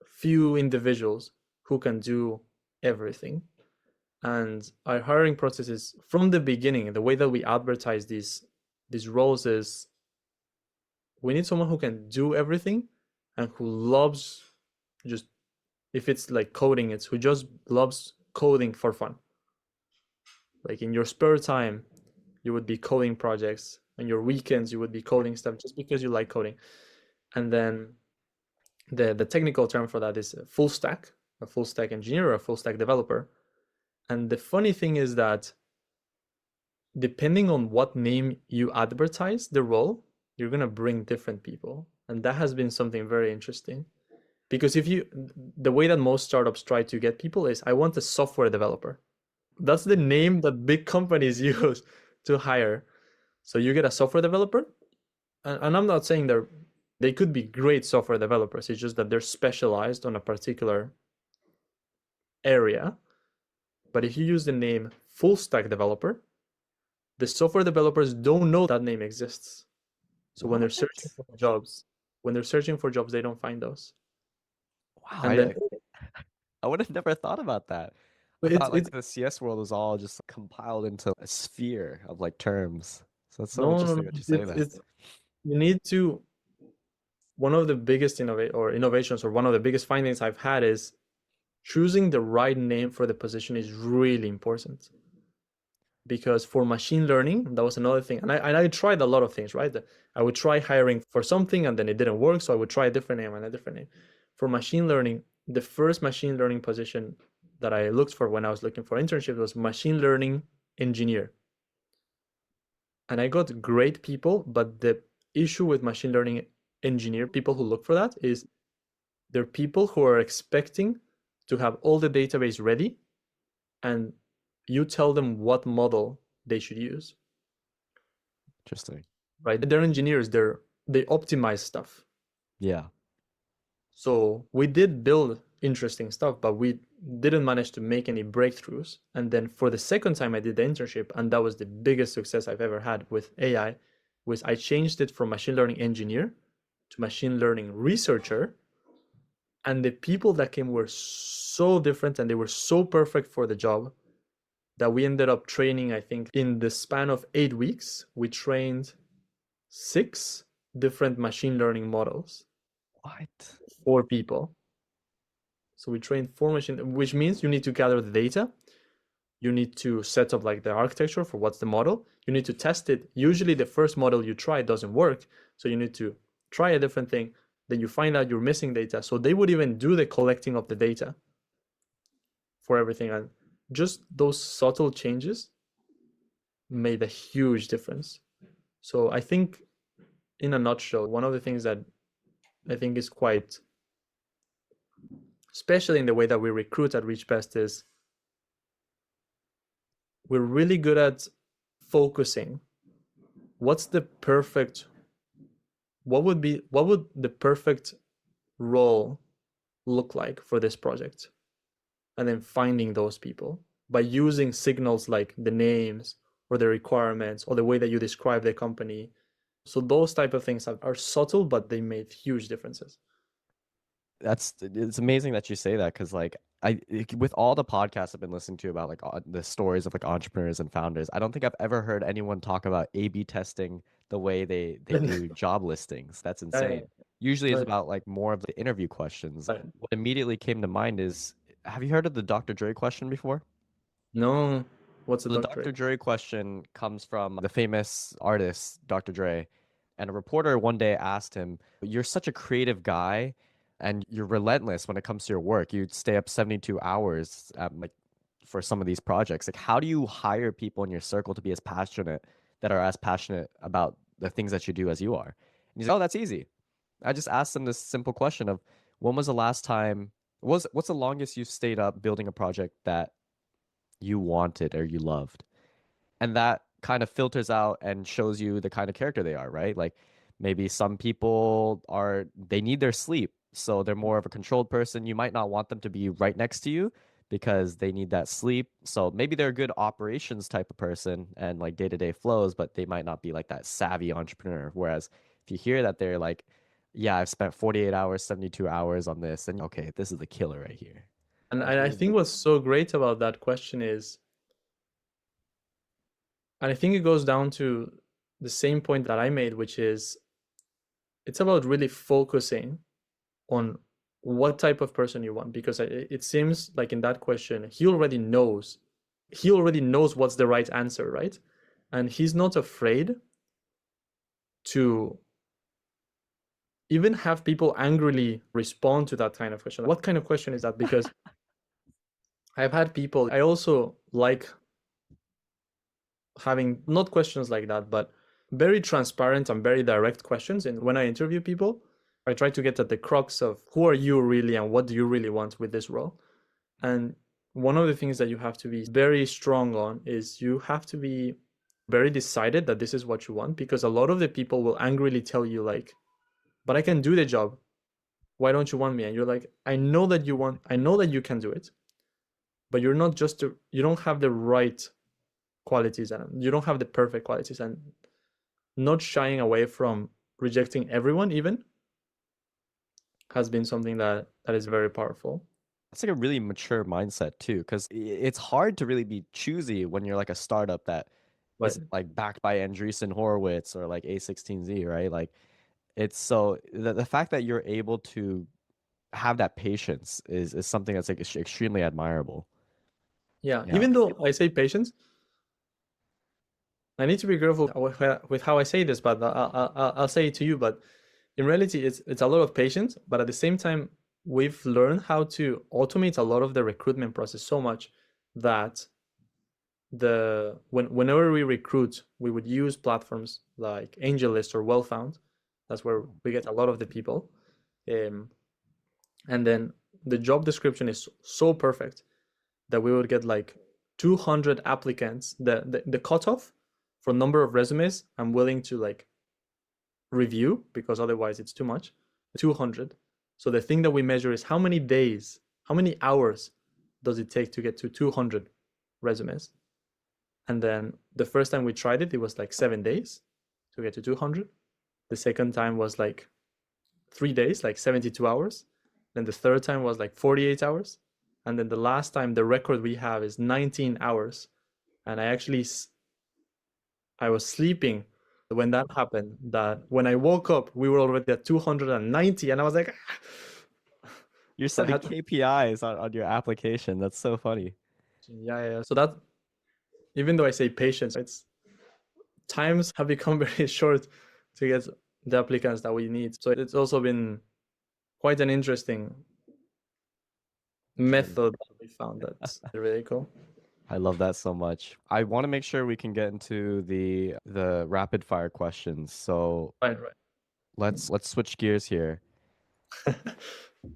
few individuals who can do everything. And our hiring process is, from the beginning, the way that we advertise these roles is, we need someone who can do everything and who loves, just, if it's like coding, it's who just loves coding for fun. Like in your spare time, you would be coding projects. On your weekends, you would be coding stuff just because you like coding. And then the technical term for that is a full stack engineer or a full stack developer. And the funny thing is that depending on what name you advertise the role, you're going to bring different people. And that has been something very interesting. Because the way that most startups try to get people is, I want a software developer. That's the name that big companies use to hire. So you get a software developer, and I'm not saying they could be great software developers. It's just that they're specialized on a particular area. But if you use the name full stack developer, the software developers don't know that name exists. So when they're searching for jobs, they don't find those. Wow, I would have never thought about that. I thought like the CS world was all just compiled into a sphere of like terms. So it's so interesting that you say that. You need to. One of the biggest innovations, or one of the biggest findings I've had, is choosing the right name for the position is really important. Because for machine learning, that was another thing. And I tried a lot of things, right? I would try hiring for something and then it didn't work. So I would try a different name and a different name. For machine learning, the first machine learning position that I looked for when I was looking for internship was machine learning engineer. And I got great people, but the issue with machine learning engineer, people who look for that, is they're people who are expecting to have all the database ready and you tell them what model they should use. Interesting. Right? They're engineers, they optimize stuff. Yeah. So we did build interesting stuff, but we didn't manage to make any breakthroughs. And then for the second time I did the internship, and that was the biggest success I've ever had with AI, was I changed it from machine learning engineer to machine learning researcher. And the people that came were so different and they were so perfect for the job that we ended up training, I think, in the span of 8 weeks, we trained 6 different machine learning models. What? 4 people. So we trained 4 which means you need to gather the data. You need to set up like the architecture for what's the model. You need to test it. Usually the first model you try doesn't work. So you need to try a different thing. Then you find out you're missing data. So they would even do the collecting of the data for everything. And just those subtle changes made a huge difference. So I think in a nutshell, one of the things that I think is quite, especially in the way that we recruit at ReachBest, is we're really good at focusing. What would the perfect role look like for this project? And then finding those people by using signals like the names or the requirements or the way that you describe the company. So those type of things are subtle, but they made huge differences. It's amazing that you say that, because like with all the podcasts I've been listening to about like the stories of like entrepreneurs and founders, I don't think I've ever heard anyone talk about A/B testing the way they do job listings. That's insane. Usually it's Right. about like more of the interview questions. Right. What immediately came to mind is, have you heard of the Dr. Dre question before? No, what's the The doctorate? Dr. Dre question comes from the famous artist Dr. Dre, and a reporter one day asked him, "You're such a creative guy, and you're relentless when it comes to your work. You'd stay up 72 hours, like for some of these projects. Like, how do you hire people in your circle to be as passionate, that are as passionate about the things that you do as you are?" And he's like, "Oh, that's easy. I just asked him this simple question of, when was the last time, what's the longest you've stayed up building a project that you wanted or you loved?" And that kind of filters out and shows you the kind of character they are, right? Like maybe some people they need their sleep, so they're more of a controlled person. You might not want them to be right next to you because they need that sleep. So maybe they're a good operations type of person and like day-to-day flows, but they might not be like that savvy entrepreneur. Whereas if you hear that they're like, yeah, I've spent 48 hours, 72 hours on this, and okay, this is the killer right here. And I think what's so great about that question is, and I think it goes down to the same point that I made, which is it's about really focusing on what type of person you want, because it seems like in that question he already knows what's the right answer, right? And he's not afraid to even have people angrily respond to that kind of question. What kind of question is that? Because I've had people, I also like having not questions like that, but very transparent and very direct questions. And when I interview people, I try to get at the crux of who are you really and what do you really want with this role. And one of the things that you have to be very strong on is you have to be very decided that this is what you want, because a lot of the people will angrily tell you like, but I can do the job. Why don't you want me? And you're like, I know that you can do it, but you're not you don't have the right qualities and you don't have the perfect qualities. And not shying away from rejecting everyone even has been something that is very powerful. It's like a really mature mindset too, because it's hard to really be choosy when you're like a startup that But isn't like backed by Andreessen Horowitz or like A16Z, right? Like it's so the fact that you're able to have that patience is something that's like extremely admirable. yeah, Yeah. even though I say patience, I need to be careful with how I say this, but I'll say it to you. But in reality, it's a lot of patience, but at the same time, we've learned how to automate a lot of the recruitment process so much that whenever we recruit, we would use platforms like AngelList or Wellfound. That's where we get a lot of the people, and then the job description is so perfect that we would get like 200 applicants. The cutoff for number of resumes I'm willing to like review, because otherwise it's too much, 200. So the thing that we measure is how many days, how many hours does it take to get to 200 resumes. And then the first time we tried it, it was like 7 days to get to 200. The second time was like 3 days, like 72 hours. Then the third time was like 48 hours. And then the last time, the record we have is 19 hours. And I was sleeping when that happened, that when I woke up, we were already at 290. And I was like, You're I setting had to, KPIs on your application. That's so funny. yeah. So that, even though I say patience, it's times have become very short to get the applicants that we need. So it's also been quite an interesting Journey. method that we found that's really cool. I love that so much. I want to make sure we can get into the rapid fire questions. So Right. let's switch gears here.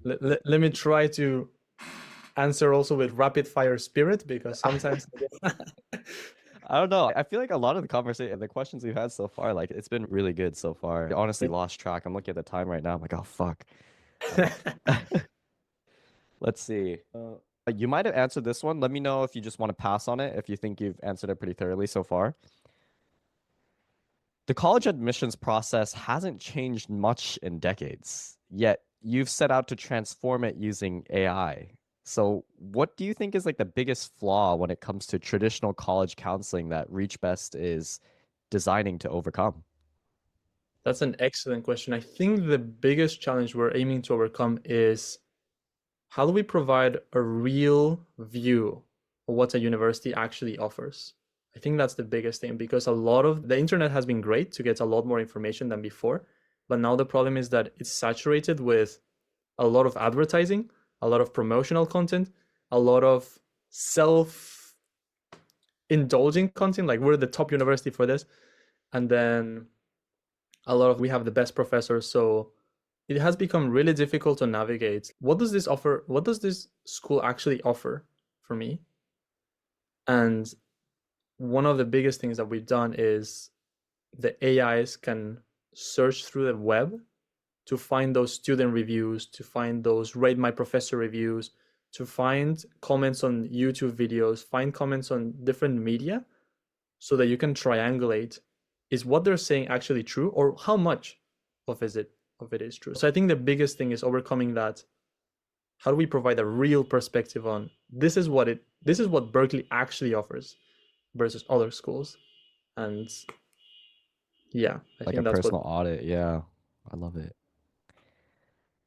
Let me try to answer also with rapid fire spirit because sometimes I don't know. I feel like a lot of the conversation, the questions we've had so far, like it's been really good so far. I honestly lost track. I'm looking at the time right now. I'm like, oh fuck. Let's see. You might have answered this one. Let me know if you just want to pass on it, if you think you've answered it pretty thoroughly so far. The college admissions process hasn't changed much in decades, yet you've set out to transform it using AI. So, what do you think is like the biggest flaw when it comes to traditional college counseling that ReachBest is designing to overcome? That's an excellent question. I think the biggest challenge we're aiming to overcome is how do we provide a real view of what a university actually offers? I think that's the biggest thing because a lot of the internet has been great to get a lot more information than before. But now the problem is that it's saturated with a lot of advertising, a lot of promotional content, a lot of self indulging content, like we're the top university for this. And then we have the best professors. So it has become really difficult to navigate. What does this offer? What does this school actually offer for me? And one of the biggest things that we've done is the AIs can search through the web to find those student reviews, to find those rate my professor reviews, to find comments on YouTube videos, find comments on different media so that you can triangulate, is what they're saying actually true or how much of it is true. So I think the biggest thing is overcoming that. How do we provide a real perspective on this is what Berkeley actually offers versus other schools? And yeah, I Like think a that's what personal audit. Yeah, I love it.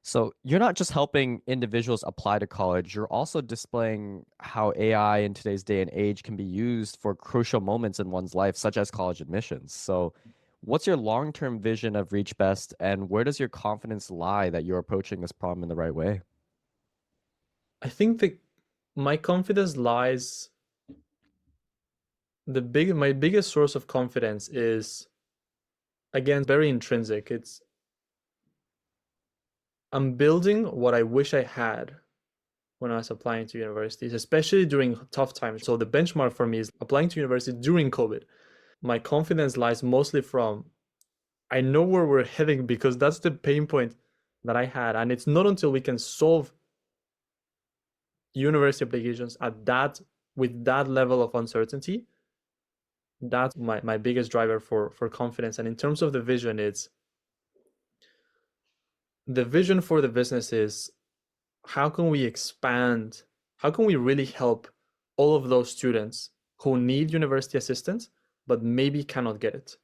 So you're not just helping individuals apply to college, you're also displaying how AI in today's day and age can be used for crucial moments in one's life, such as college admissions. So what's your long-term vision of Reach Best, and where does your confidence lie that you're approaching this problem in the right way? I think that my confidence lies my biggest source of confidence is again very intrinsic. It's I'm building what I wish I had when I was applying to universities, especially during tough times. So the benchmark for me is applying to university during COVID. My confidence lies mostly from I know where we're heading because that's the pain point that I had. And it's not until we can solve university applications at that with that level of uncertainty. That's my biggest driver for confidence. And in terms of the vision, it's the vision for the business is how can we expand? How can we really help all of those students who need university assistance, but maybe cannot get it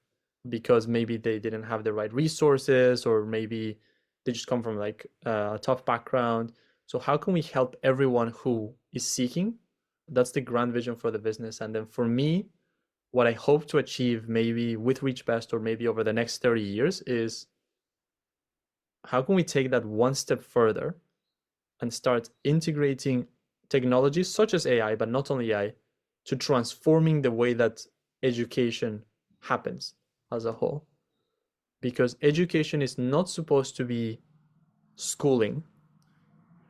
because maybe they didn't have the right resources or maybe they just come from like a tough background. So how can we help everyone who is seeking? That's the grand vision for the business. And then for me, what I hope to achieve maybe with ReachBest or maybe over the next 30 years is how can we take that one step further and start integrating technologies such as AI, but not only AI, to transforming the way that education happens as a whole. Because education is not supposed to be schooling,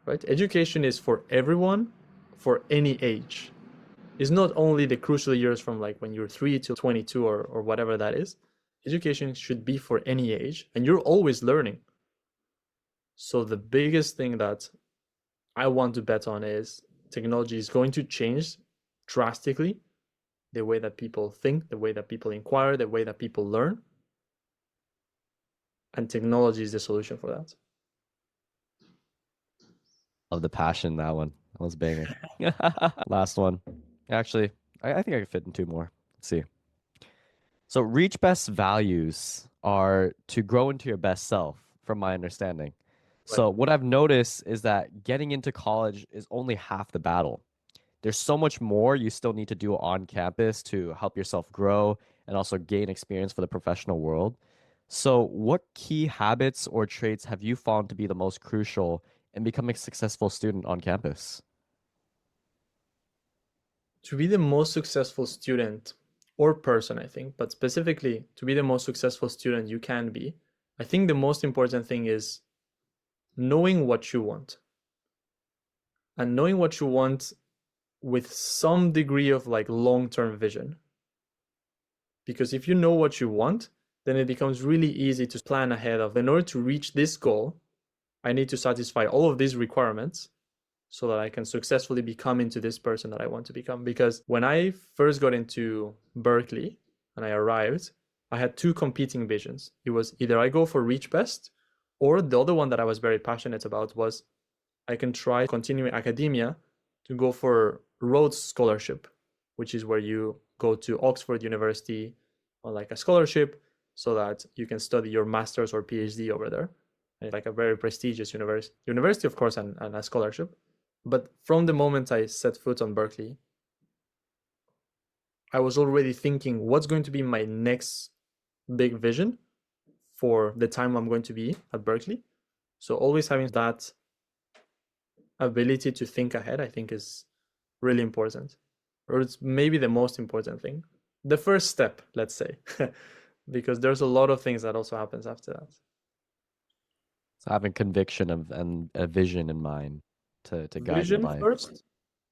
right? Education is for everyone, for any age. It's not only the crucial years from like when you're 3 to 22 or whatever that is. Education should be for any age, and you're always learning. So the biggest thing that I want to bet on is technology is going to change drastically the way that people think, the way that people inquire, the way that people learn. And technology is the solution for that. Love the passion, that one. That was banger. Last one. Actually, I think I could fit in two more. Let's see. So reach best values are to grow into your best self, from my understanding. Right. So what I've noticed is that getting into college is only half the battle. There's so much more you still need to do on campus to help yourself grow and also gain experience for the professional world. So what key habits or traits have you found to be the most crucial in becoming a successful student on campus? To be the most successful student or person, I think, but specifically to be the most successful student you can be, I think the most important thing is knowing what you want. And knowing what you want with some degree of like long-term vision. Because if you know what you want, then it becomes really easy to plan ahead of, in order to reach this goal, I need to satisfy all of these requirements so that I can successfully become into this person that I want to become. Because when I first got into Berkeley and I arrived, I had two competing visions. It was either I go for ReachBest, or the other one that I was very passionate about was I can try continuing academia to go for Rhodes Scholarship, which is where you go to Oxford University on like a scholarship so that you can study your master's or PhD over there. And it's like a very prestigious university, of course, and a scholarship. But from the moment I set foot on Berkeley, I was already thinking, what's going to be my next big vision for the time I'm going to be at Berkeley? So always having that ability to think ahead, I think, is really important, or it's maybe the most important thing. The first step, let's say, because there's a lot of things that also happens after that. So having conviction of and a vision in mind to guide your Vision life. first,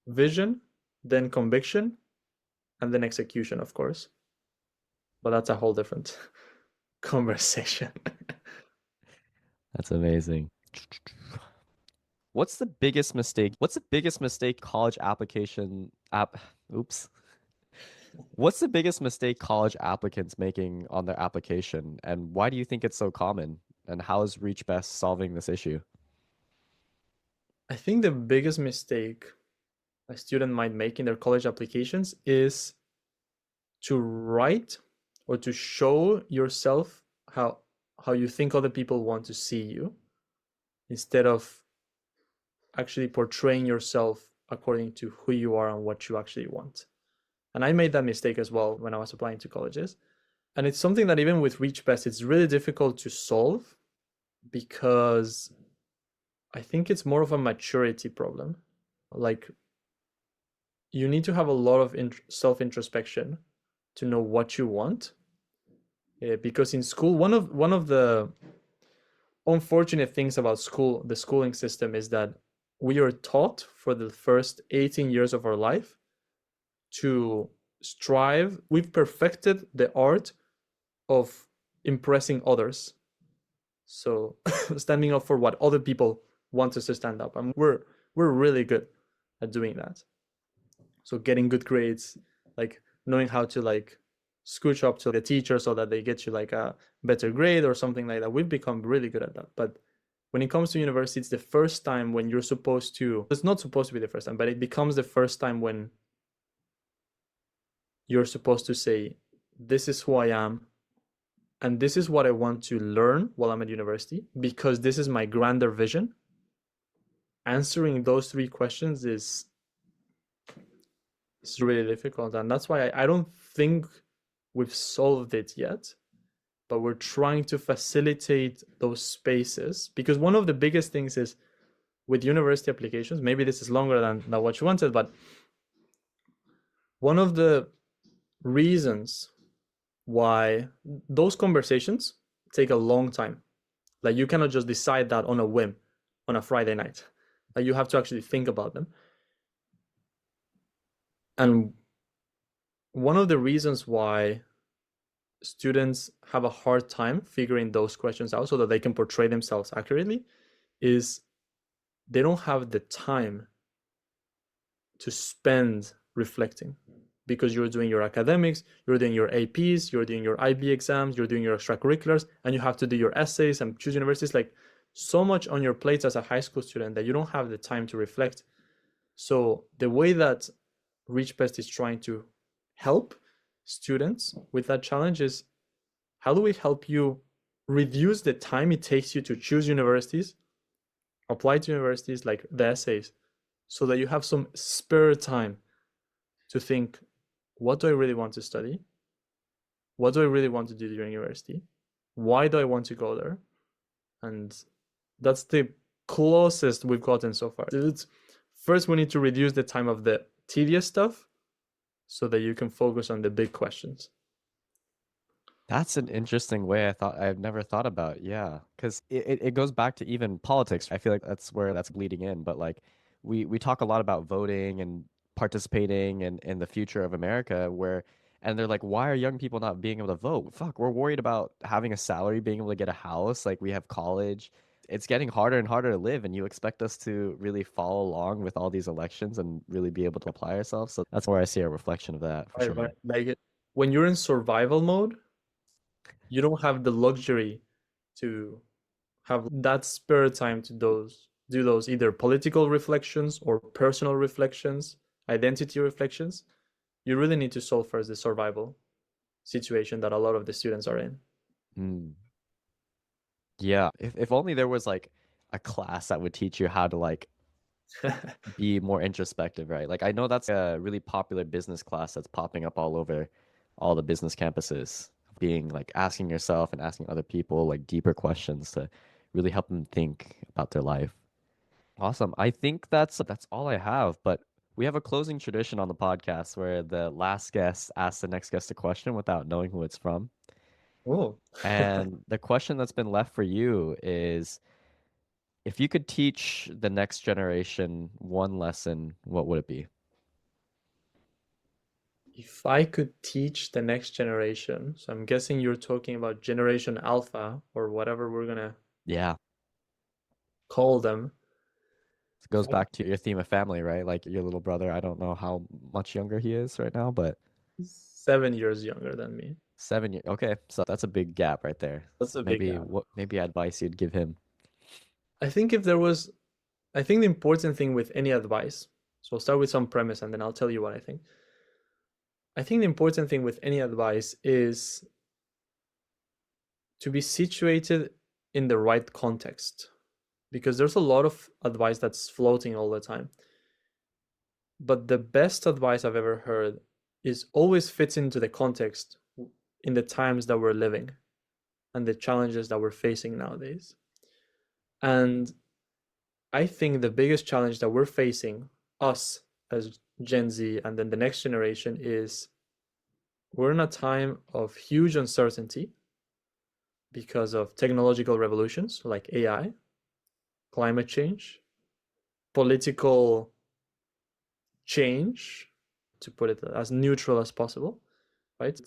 vision, then conviction, and then execution, of course. But that's a whole different conversation. That's amazing. What's the biggest mistake? What's the biggest mistake college application oops. What's the biggest mistake college applicants making on their application, and why do you think it's so common? And how is ReachBest solving this issue? I think the biggest mistake a student might make in their college applications is to write or to show yourself how you think other people want to see you, instead of actually portraying yourself according to who you are and what you actually want. And I made that mistake as well when I was applying to colleges. And it's something that even with ReachBest, it's really difficult to solve, because I think it's more of a maturity problem. Like, you need to have a lot of self-introspection to know what you want. Because in school, one of the unfortunate things about school, the schooling system, is that we are taught for the first 18 years of our life to strive. We've perfected the art of impressing others. So standing up for what other people want us to stand up. And we're really good at doing that. So getting good grades, like knowing how to like scooch up to the teacher so that they get you like a better grade or something like that. We've become really good at that. But when it comes to university, it's the first time when you're supposed to, it's not supposed to be the first time, but it becomes the first time when you're supposed to say, this is who I am, and this is what I want to learn while I'm at university, because this is my grander vision. Answering those three questions is really difficult. And that's why I don't think we've solved it yet, but we're trying to facilitate those spaces. Because one of the biggest things is with university applications, maybe this is longer than what you wanted, but one of the reasons why those conversations take a long time, like you cannot just decide that on a whim on a Friday night. Like you have to actually think about them. And one of the reasons why students have a hard time figuring those questions out so that they can portray themselves accurately is they don't have the time to spend reflecting, because you're doing your academics, you're doing your APs, you're doing your IB exams, you're doing your extracurriculars, and you have to do your essays and choose universities. Like, so much on your plate as a high school student that you don't have the time to reflect. So the way that ReachBest is trying to help students with that challenge is, how do we help you reduce the time it takes you to choose universities, apply to universities, like the essays, so that you have some spare time to think, what do I really want to study? What do I really want to do during university? Why do I want to go there? And that's the closest we've gotten so far. First, we need to reduce the time of the tedious stuff so that you can focus on the big questions. That's an interesting way I've never thought about. Yeah, because it goes back to even politics. I feel like that's where that's bleeding in. But like we talk a lot about voting and participating in the future of America where and they're like, why are young people not being able to vote? Fuck, we're worried about having a salary, being able to get a house, like we have college. It's getting harder and harder to live, and you expect us to really follow along with all these elections and really be able to apply ourselves. So that's where I see a reflection of that for Right, right. sure. Like when you're in survival mode, you don't have the luxury to have that spare time to do those either political reflections or personal reflections, identity reflections. You really need to solve first the survival situation that a lot of the students are in. Mm. Yeah, if only there was like a class that would teach you how to like be more introspective, right? Like I know that's a really popular business class that's popping up all over all the business campuses, being like asking yourself and asking other people like deeper questions to really help them think about their life. Awesome. I think that's all I have, but we have a closing tradition on the podcast where the last guest asks the next guest a question without knowing who it's from. Oh, And the question that's been left for you is if you could teach the next generation one lesson, what would it be? if I could teach the next generation, so I'm guessing you're talking about Generation Alpha or whatever we're gonna Yeah, call them. it If goes I back to your theme of family, right? Like your little brother, I don't know how much younger he is right now, but 7 years younger than me. 7 years. Okay, so that's a big gap right there. That's So a big maybe gap. what maybe advice you'd give him? I think if there was, I think the important thing with any advice, so I'll start with some premise and then I'll tell you what I think. I think the important thing with any advice is to be situated in the right context because there's a lot of advice that's floating all the time. But the best advice I've ever heard is always fits into the context in the times that we're living and the challenges that we're facing nowadays. And I think the biggest challenge that we're facing, us as Gen Z and then the next generation, is we're in a time of huge uncertainty because of technological revolutions like AI, climate change, political change, to put it as neutral as possible, right?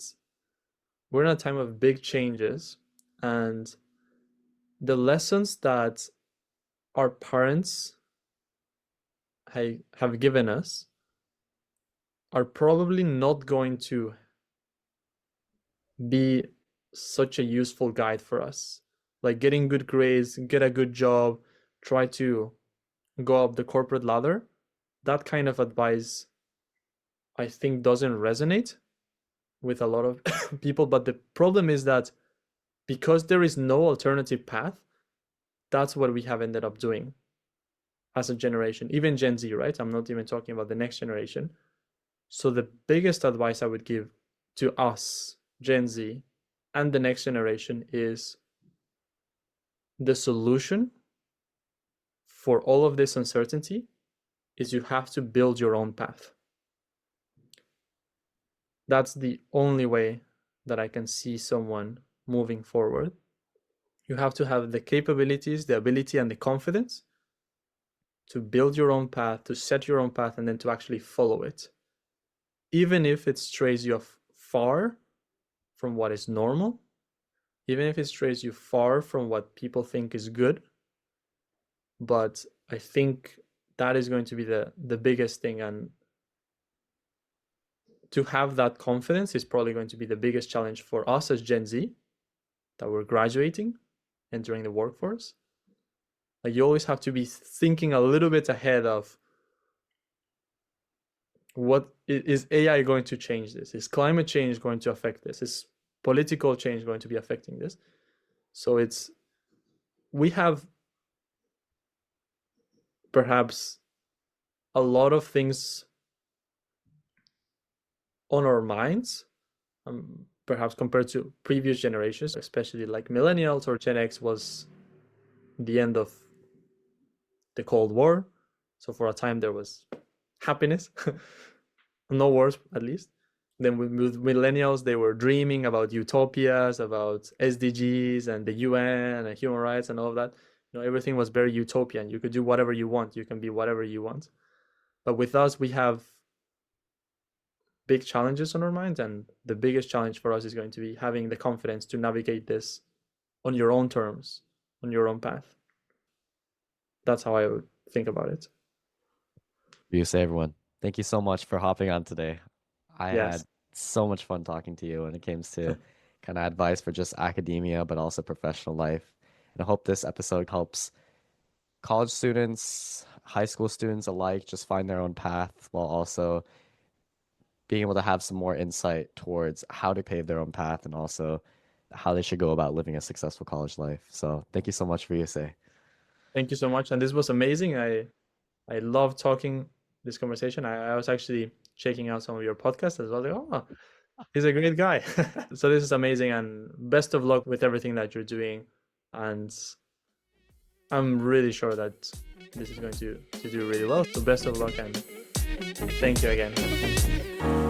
We're in a time of big changes, and the lessons that our parents have given us are probably not going to be such a useful guide for us. Like getting good grades, get a good job, try to go up the corporate ladder. That kind of advice, I think, doesn't resonate with a lot of people. But the problem is that because there is no alternative path, that's what we have ended up doing as a generation, even Gen Z, right? I'm not even talking about the next generation. So the biggest advice I would give to us, Gen Z, and the next generation is the solution for all of this uncertainty is you have to build your own path. That's the only way that I can see someone moving forward. You have to have the capabilities, the ability, and the confidence to build your own path, to set your own path, and then to actually follow it. Even if it strays you far from what is normal, even if it strays you far from what people think is good. But I think that is going to be the biggest thing. And to have that confidence is probably going to be the biggest challenge for us as Gen Z that we're graduating, entering the workforce. Like you always have to be thinking a little bit ahead of what is AI going to change this? Is climate change going to affect this? Is political change going to be affecting this? So we have perhaps a lot of things on our minds, perhaps compared to previous generations, especially like millennials or Gen X was the end of the Cold War. So for a time there was happiness, no wars at least. Then with millennials, they were dreaming about utopias, about SDGs and the UN and human rights and all of that. Everything was very utopian. You could do whatever you want. You can be whatever you want. But with us, we have big challenges on our minds, and the biggest challenge for us is going to be having the confidence to navigate this on your own terms, on your own path. That's how I would think about it. Ryusei, everyone, thank you so much for hopping on today. I had so much fun talking to you when it came to kind of advice for just academia, but also professional life. And I hope this episode helps college students, high school students alike just find their own path, while also being able to have some more insight towards how to pave their own path and also how they should go about living a successful college life. So thank you so much for Ryusei. Thank you so much. And this was amazing. I love talking this conversation. I was actually checking out some of your podcasts as well. Like, oh, he's a great guy. So this is amazing, and best of luck with everything that you're doing. And I'm really sure that this is going to do really well. So best of luck, and thank you again.